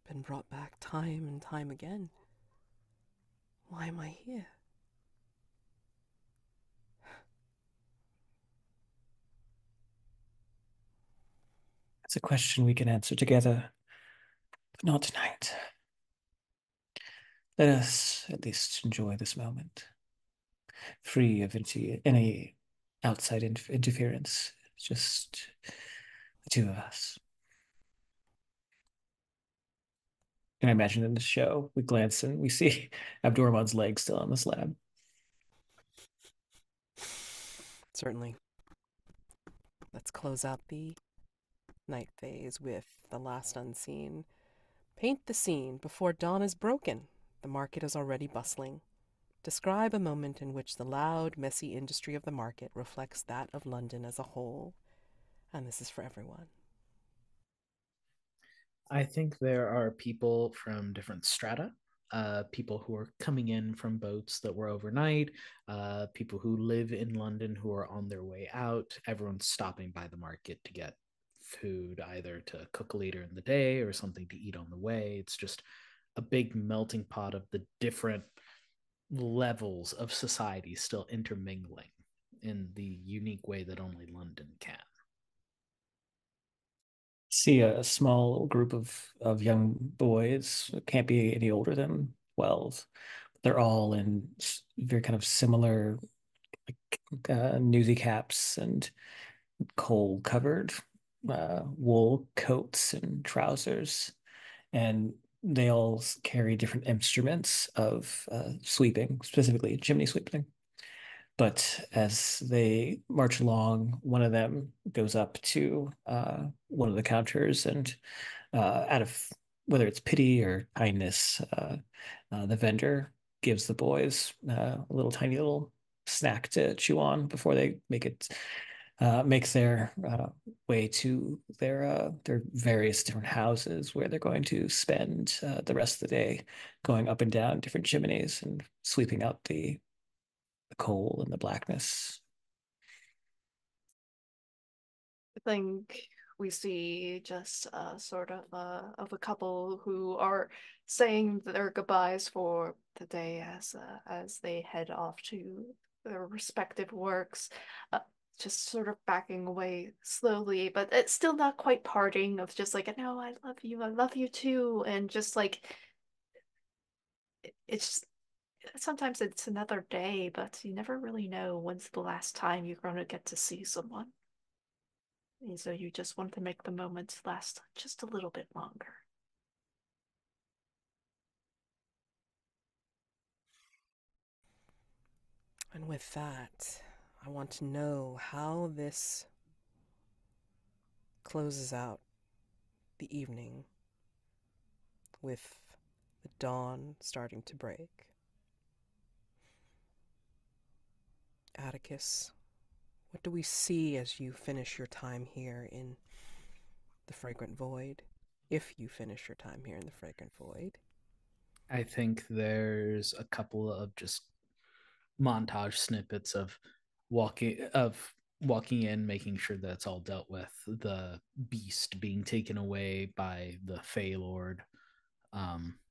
Been brought back time and time again. Why am I here? It's a question we can answer together, but not tonight. Let us at least enjoy this moment, free of any outside interference. Just the two of us. Can I imagine in the show, we glance and we see Abdurrahman's leg still on the slab. Certainly. Let's close out the night phase with the last unseen. Paint the scene before dawn is broken. The market is already bustling. Describe a moment in which the loud, messy industry of the market reflects that of London as a whole. And this is for everyone. I think there are people from different strata, people who are coming in from boats that were overnight, people who live in London who are on their way out. Everyone's stopping by the market to get food, either to cook later in the day or something to eat on the way. It's just a big melting pot of the different levels of society still intermingling in the unique way that only London can. See a small group of young boys, can't be any older than 12. They're all in very kind of similar newsy caps and coal covered wool coats and trousers, and they all carry different instruments of sweeping, specifically chimney sweeping. But as they march along, one of them goes up to one of the counters and, out of whether it's pity or kindness, the vendor gives the boys a little tiny little snack to chew on before they make their way to their various different houses where they're going to spend the rest of the day going up and down different chimneys and sweeping out the coal and the blackness. I think we see just sort of a couple who are saying their goodbyes for the day as they head off to their respective works, just sort of backing away slowly, but it's still not quite parting. Of just like, no, I love you too, and just like it's sometimes it's another day, but you never really know when's the last time you're going to get to see someone. And so you just want to make the moments last just a little bit longer. And with that, I want to know how this closes out the evening with the dawn starting to break. Atticus, what do we see as you finish your time here in the Fragrant Void? If you finish your time here in the Fragrant Void. I think there's a couple of just montage snippets of walking in, making sure that's all dealt with, the beast being taken away by the Fey Lord,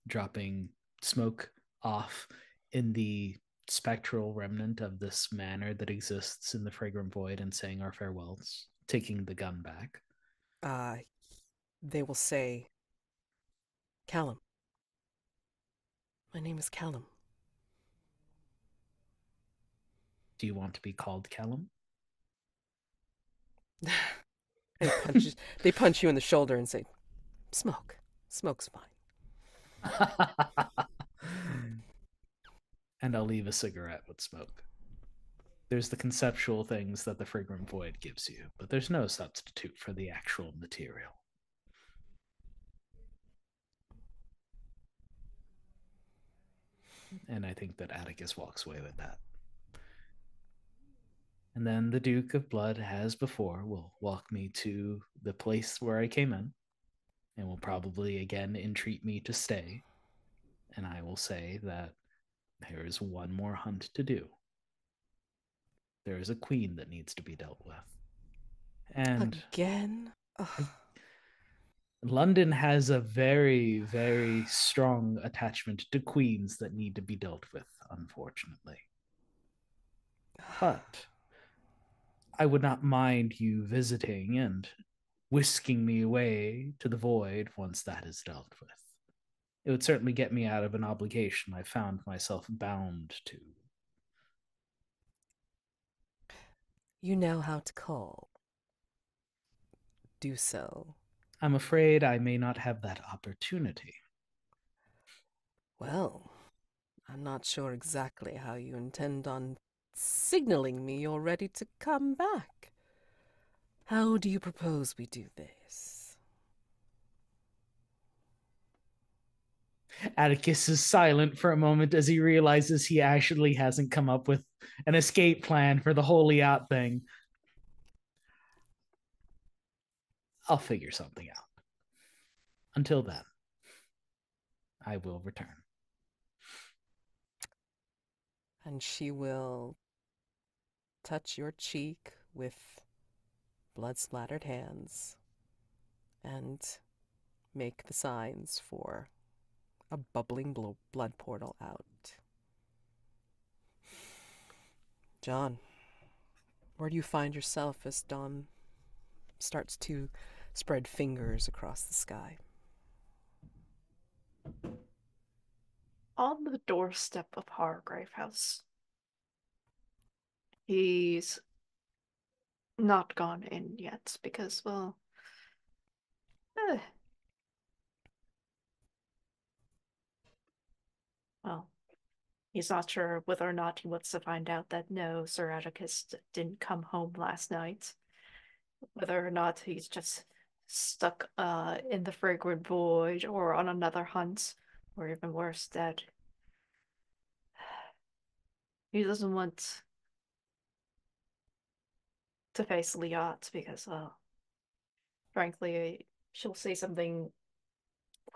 dropping smoke off in the spectral remnant of this manor that exists in the Fragrant Void and saying our farewells, taking the gun back. They will say, Callum. My name is Callum. Do you want to be called Callum? They punch you in the shoulder and say, Smoke. Smoke's fine. and I'll leave a cigarette with smoke. There's the conceptual things that the Fragrant Void gives you, but there's no substitute for the actual material. And I think that Atticus walks away with that. And then the Duke of Blood, as before, will walk me to the place where I came in and will probably again entreat me to stay. And I will say that there is one more hunt to do. There is a queen that needs to be dealt with. And Again? London has a very, very strong attachment to queens that need to be dealt with, unfortunately. But I would not mind you visiting and whisking me away to the void once that is dealt with. It would certainly get me out of an obligation I found myself bound to. You know how to call. Do so. I'm afraid I may not have that opportunity. Well, I'm not sure exactly how you intend on signaling me you're ready to come back. How do you propose we do this? Atticus is silent for a moment as he realizes he actually hasn't come up with an escape plan for the whole Liat thing. I'll figure something out. Until then, I will return. And she will touch your cheek with blood-splattered hands and make the signs for a bubbling blood portal out. John, where do you find yourself as dawn starts to spread fingers across the sky? On the doorstep of Hargrave House. He's not gone in yet because, well, well, he's not sure whether or not he wants to find out that no, Sir Atticus didn't come home last night. Whether or not he's just stuck in the Fragrant Void or on another hunt, or even worse, dead. He doesn't want to face Liat because, well, frankly, she'll say something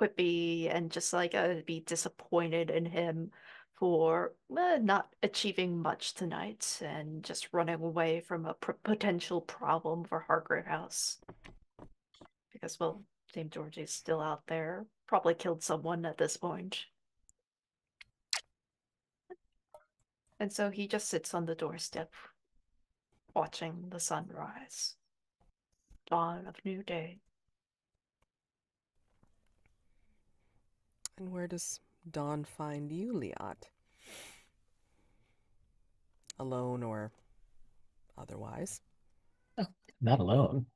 quippy and just like be disappointed in him for not achieving much tonight and just running away from a potential problem for Hargrave House. Because, well, St. Georgie's still out there, probably killed someone at this point. And so he just sits on the doorstep, watching the sunrise. Dawn of new day. And where does dawn find you, Liat? Alone or otherwise? Oh, not alone.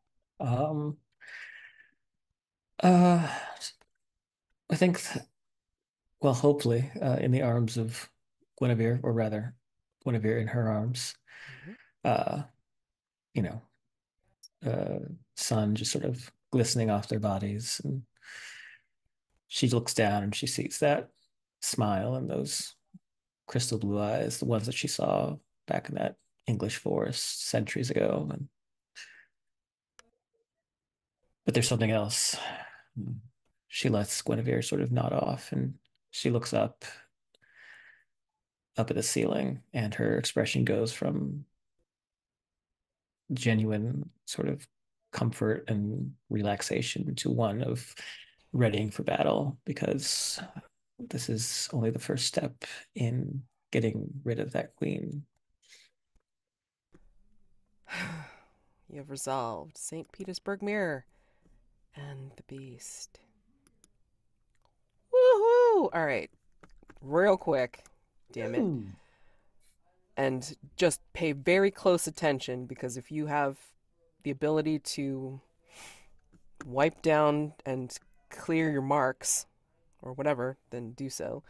Uh, I think, well, hopefully, in the arms of Gwenevyr, or rather, Gwenevyr in her arms. Mm-hmm. Uh, you know, sun just sort of glistening off their bodies, and she looks down and she sees that smile and those crystal blue eyes, the ones that she saw back in that English forest centuries ago. But there's something else. She lets Gwenevyr sort of nod off, and she looks up at the ceiling, and her expression goes from genuine sort of comfort and relaxation to one of readying for battle, because this is only the first step in getting rid of that queen. You have resolved St. Petersburg Mirror and the Beast. Woohoo! All right, real quick, damn it. Ooh. And just pay very close attention, because if you have the ability to wipe down and clear your marks or whatever, then do so.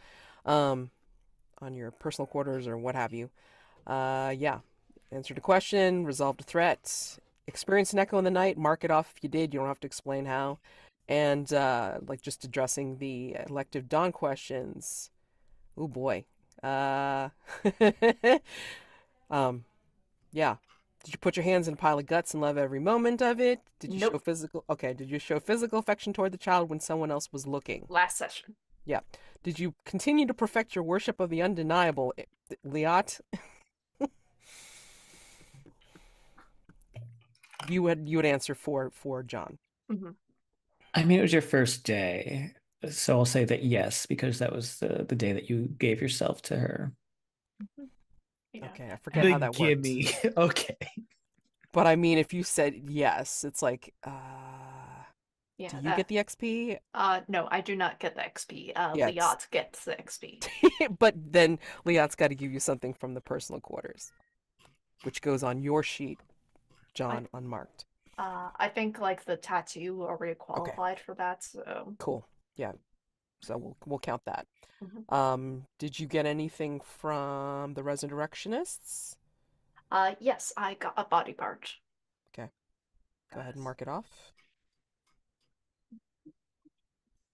on your personal quarters or what have you. Yeah. Answered a question, resolved a threat, experienced an echo in the night, mark it off if you did. You don't have to explain how. And like just addressing the elective dawn questions. Oh boy. Uh, yeah. Did you put your hands in a pile of guts and love every moment of it? Did you show Nope. physical? Okay. Did you show physical affection toward the child when someone else was looking? Last session. Yeah. Did you continue to perfect your worship of the undeniable, Liat? You would answer for John. Mm-hmm. I mean, it was your first day, so I'll say that yes, because that was the day that you gave yourself to her. Yeah. Okay, I forget The how that worked. gimme. Okay. But I mean, if you said yes, it's like, Yeah. do you get the XP? No, I do not get the XP. Yeah, Liat gets the XP. But then Liat's got to give you something from the personal quarters, which goes on your sheet, John, unmarked. I think like the tattoo already qualified for that, so Cool. Yeah. So we'll count that. Mhm. Did you get anything from the resurrectionists? Yes, I got a body part. Okay. Go ahead and mark it off.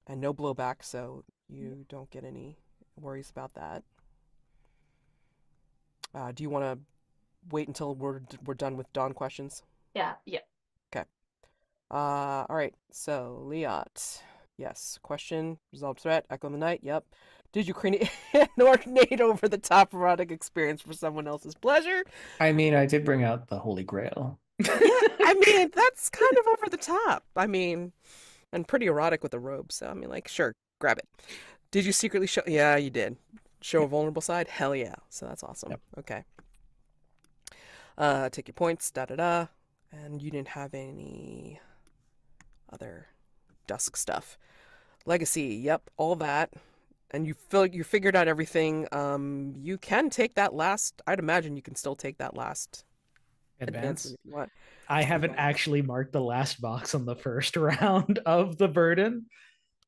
And no blowback, so you don't get any worries about that. Do you want to wait until we're done with dawn questions? Yeah. Okay. All right. So Liat, yes. Question, resolved threat, echo in the night. Yep. Did you create an ornate over the top erotic experience for someone else's pleasure? I mean, I did bring out the Holy Grail. Yeah, I mean that's kind of over the top. I mean, and pretty erotic with the robe. So I mean, like, sure, grab it. Did you secretly show? Yeah, you did. Show a vulnerable side? Hell yeah. So that's awesome. Yep. Okay. Take your points. Da da da. And you didn't have any other dusk stuff. Legacy. Yep, all that. And you figured out everything. You can take that last. I'd imagine you can still take that last advancement if you want. I haven't actually marked the last box on the first round of the burden.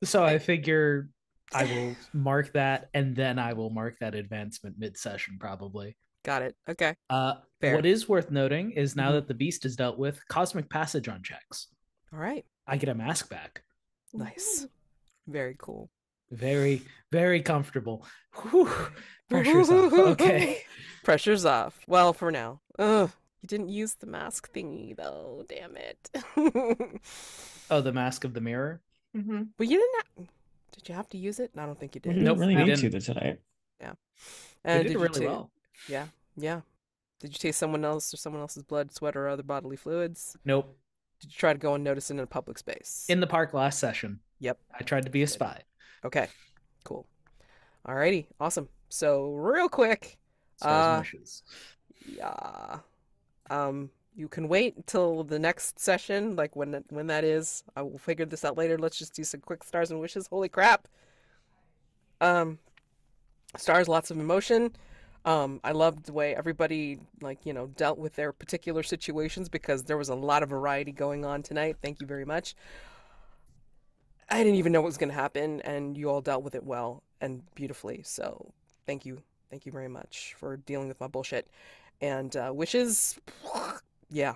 So I figure I will mark that and then I will mark that advancement mid-session probably. Got it. Okay. Fair. What is worth noting is now Mhm. that the beast is dealt with, cosmic passage on checks. All right. I get a mask back. Nice. Very cool. Very, very comfortable. Whew. Pressure's off. Okay. Pressure's off. Well, for now. Ugh. You didn't use the mask thingy though. Damn it. Oh, the mask of the mirror? Mm-hmm. But you didn't. Did you have to use it? I don't think you We did. didn't Nope, really I need to didn't. tonight. Yeah. They And did you really well. Yeah. Yeah. Did you taste someone else or someone else's blood, sweat, or other bodily fluids? Nope. Did you try to go unnoticed in a public space? In the park last session. Yep. I tried to be a spy. Okay. Cool. Alrighty. Awesome. So real quick. Stars and wishes. Yeah. You can wait until the next session, like when that is. I will figure this out later. Let's just do some quick stars and wishes. Holy crap. Stars, lots of emotion. I loved the way everybody dealt with their particular situations because there was a lot of variety going on tonight. Thank you very much. I didn't even know what was going to happen, and you all dealt with it well and beautifully. So thank you very much for dealing with my bullshit. And wishes, yeah,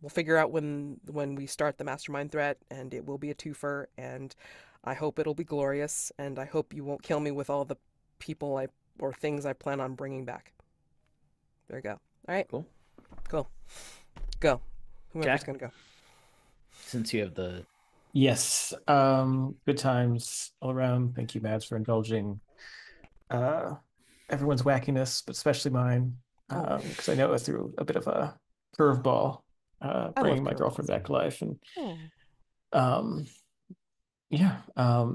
we'll figure out when we start the mastermind threat, and it will be a twofer. And I hope it'll be glorious, and I hope you won't kill me with all the people or things I plan on bringing back. There you go. All right. Cool. Go. Whoever's Jack? gonna go. Since you have the Yes. Good times all around. Thank you, Mads, for indulging everyone's wackiness, but especially mine. Because I know I threw a bit of a curveball, bringing my girlfriend back to life. And yeah. I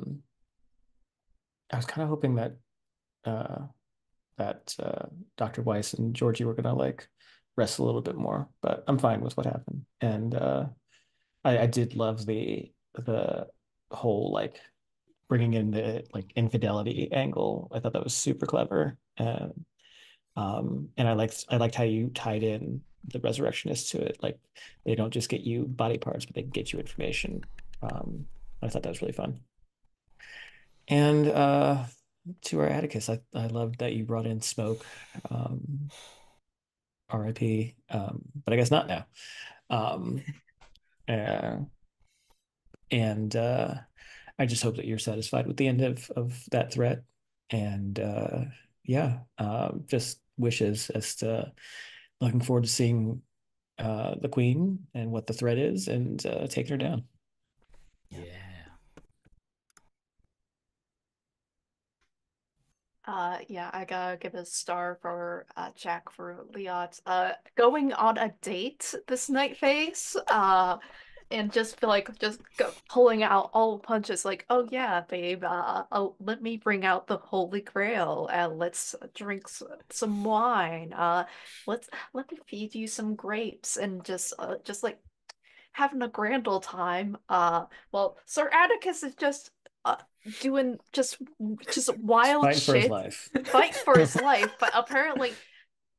was kind of hoping that Dr. Weiss and Georgie were gonna like wrestle a little bit more, but I'm fine with what happened. And I did love the whole like bringing in the like infidelity angle. I thought that was super clever. And I liked how you tied in the resurrectionists to it. Like they don't just get you body parts, but they get you information. I thought that was really fun. And to our Atticus. I loved that you brought in smoke. RIP. But I guess not now. Um, uh, and I just hope that you're satisfied with the end of that threat. And yeah, just wishes as to looking forward to seeing the queen and what the threat is, and taking her down. Yeah. Yeah, I gotta give a star for Jack for Liat. Going on a date this night phase. And just feel like pulling out all punches like, oh yeah, babe, let me bring out the Holy Grail and let's drink some wine. Let me feed you some grapes and just like having a grand old time. Well, Sir Atticus is just doing just wild Fighting for his shit, life. fight for his life, but apparently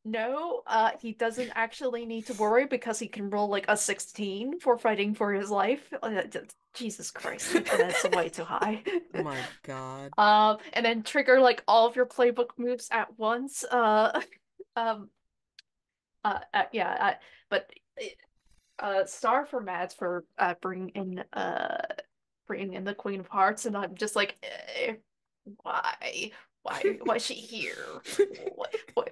no, he doesn't actually need to worry because he can roll like a 16 for fighting for his life. Jesus Christ, that's way too high. Oh my God. And then trigger like all of your playbook moves at once. Um, yeah, but star for Mads for bringing in the Queen of Hearts, and I'm just like, why? Why is she here?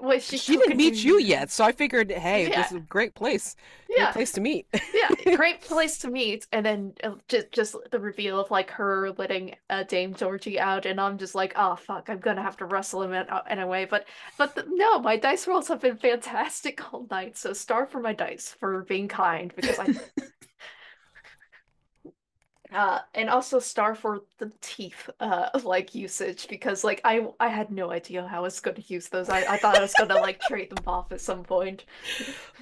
Why is she She didn't talking to meet you me? yet, so I figured, hey, Yeah, this is a great place. Great yeah, place to meet. yeah. Great place to meet, and then just the reveal of like her letting Dame Georgie out, and I'm just like, oh fuck, I'm gonna have to wrestle him anyway. But no, my dice rolls have been fantastic all night. So star for my dice for being kind because I and also star for the teeth like usage because like I had no idea how I was going to use those. I thought I was going to like trade them off at some point.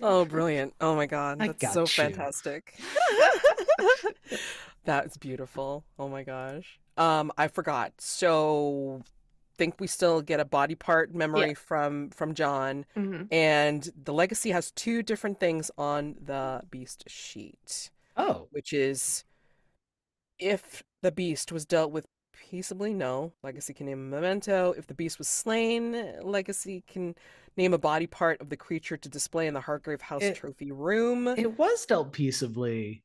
Oh, brilliant. Oh my God. I That's so got you. fantastic. That's beautiful. Oh my gosh. I forgot. So think we still get a body part Yeah. memory from John, Hmm. and the legacy has two different things on the beast sheet, Oh. which is if the beast was dealt with peaceably, no, legacy can name a memento. If the beast was slain, legacy can name a body part of the creature to display in the Hargrave House It trophy room. it was dealt peaceably.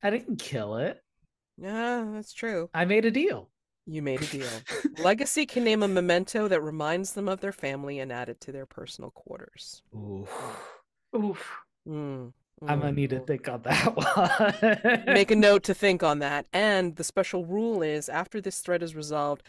I didn't kill it. Yeah, that's true. I made a deal. You made a deal. Legacy can name a memento that reminds them of their family and add it to their personal quarters. Ooh. Oof. Mm, I'm gonna mm, need to mm. think on that one. Make a note to think on that. And the special rule is after this threat is resolved,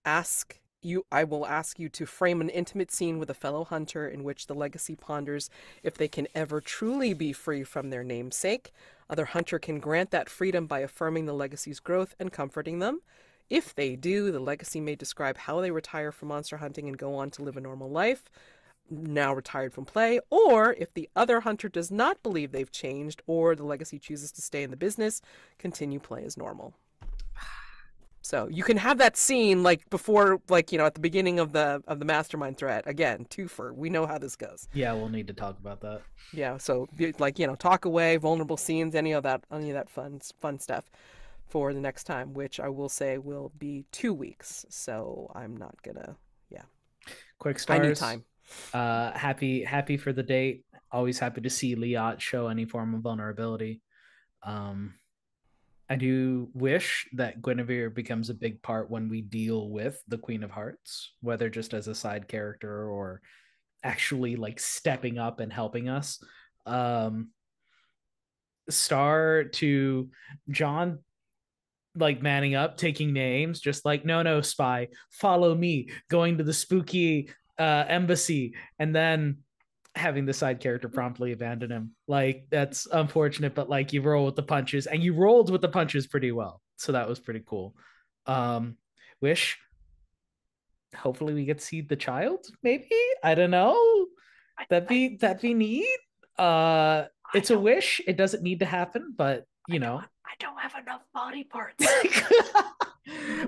I will ask you to frame an intimate scene with a fellow hunter in which the legacy ponders if they can ever truly be free from their namesake. Other hunter can grant that freedom by affirming the legacy's growth and comforting them. If they do, the legacy may describe how they retire from monster hunting and go on to live a normal life, now retired from play, or if the other hunter does not believe they've changed or the legacy chooses to stay in the business, continue play as normal. So you can have that scene like before, like, at the beginning of the mastermind threat. Again, twofer. We know how this goes. Yeah, we'll need to talk about that. Yeah. So like, talk away, vulnerable scenes, any of that fun stuff for the next time, which I will say will be 2 weeks. So I'm not gonna. Yeah. Quick I need stars. time. Happy for the date. Always happy to see Liat show any form of vulnerability. I do wish that Gwenevyr becomes a big part when we deal with the Queen of Hearts, whether just as a side character or actually like stepping up and helping us. Star to John, like manning up, taking names, just like, no, spy, follow me, going to the spooky embassy, and then having the side character promptly abandon him. Like, that's unfortunate, but like, you roll with the punches, and you rolled with the punches pretty well, so that was pretty cool. Wish hopefully we get to see the child, maybe, I don't know, that'd be neat. It's a wish, it doesn't need to happen, but I don't have enough body parts.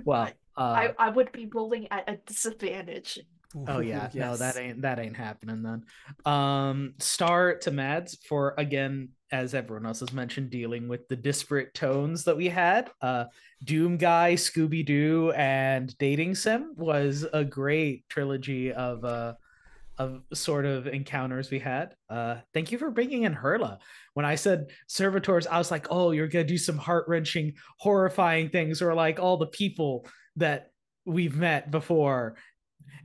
well, I would be rolling at a disadvantage. oh yeah, Yes. no, that ain't happening then. Star to Mads for again as everyone else has mentioned, dealing with the disparate tones that we had. Doom Guy, Scooby Doo, and Dating Sim was a great trilogy of sort of encounters we had. Thank you for bringing in Hurla. When I said servitors, I was like, oh, you're gonna do some heart-wrenching, horrifying things, or like all the people that we've met before.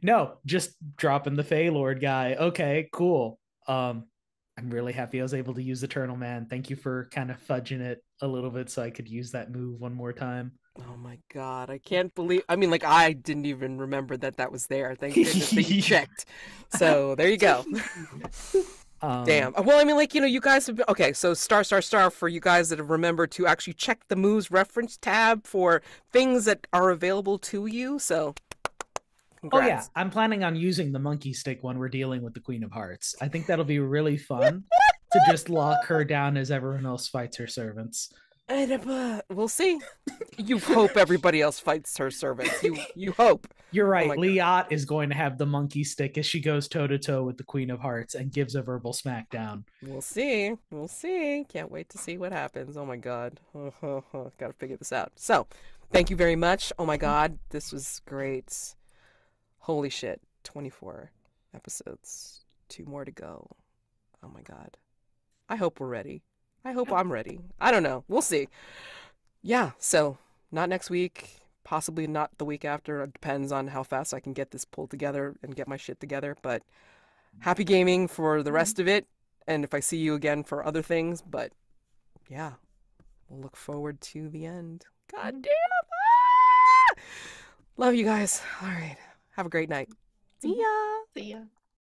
No, just dropping the Fey Lord guy. Okay, cool. I'm really happy I was able to use Eternal Man. Thank you for kind of fudging it a little bit so I could use that move one more time. Oh my god, I can't believe. I mean, like, I didn't even remember that was there. Thank goodness that you checked. So there you go. Damn. Well, I mean, like, you guys have been, okay, so star for you guys that have remembered to actually check the moves reference tab for things that are available to you. So congrats. Oh yeah, I'm planning on using the monkey stick when we're dealing with the Queen of Hearts. I think that'll be really fun to just lock her down as everyone else fights her servants. We'll see. You hope everybody else fights her servants. You hope. You're right. Liat is going to have the monkey stick as she goes toe to toe with the Queen of Hearts and gives a verbal smackdown. We'll see. We'll see. Can't wait to see what happens. Oh my god. Gotta figure this out. So, thank you very much. Oh my god, this was great. Holy shit. 24 episodes. 2 more to go. Oh my god. I hope we're ready. I hope I'm ready. I don't know. We'll see. Yeah, so not next week, possibly not the week after. It depends on how fast I can get this pulled together and get my shit together. But happy gaming for the rest of it. And if I see you again for other things, but yeah, we'll look forward to the end. God damn. Ah! Love you guys. All right. Have a great night. See ya. See ya.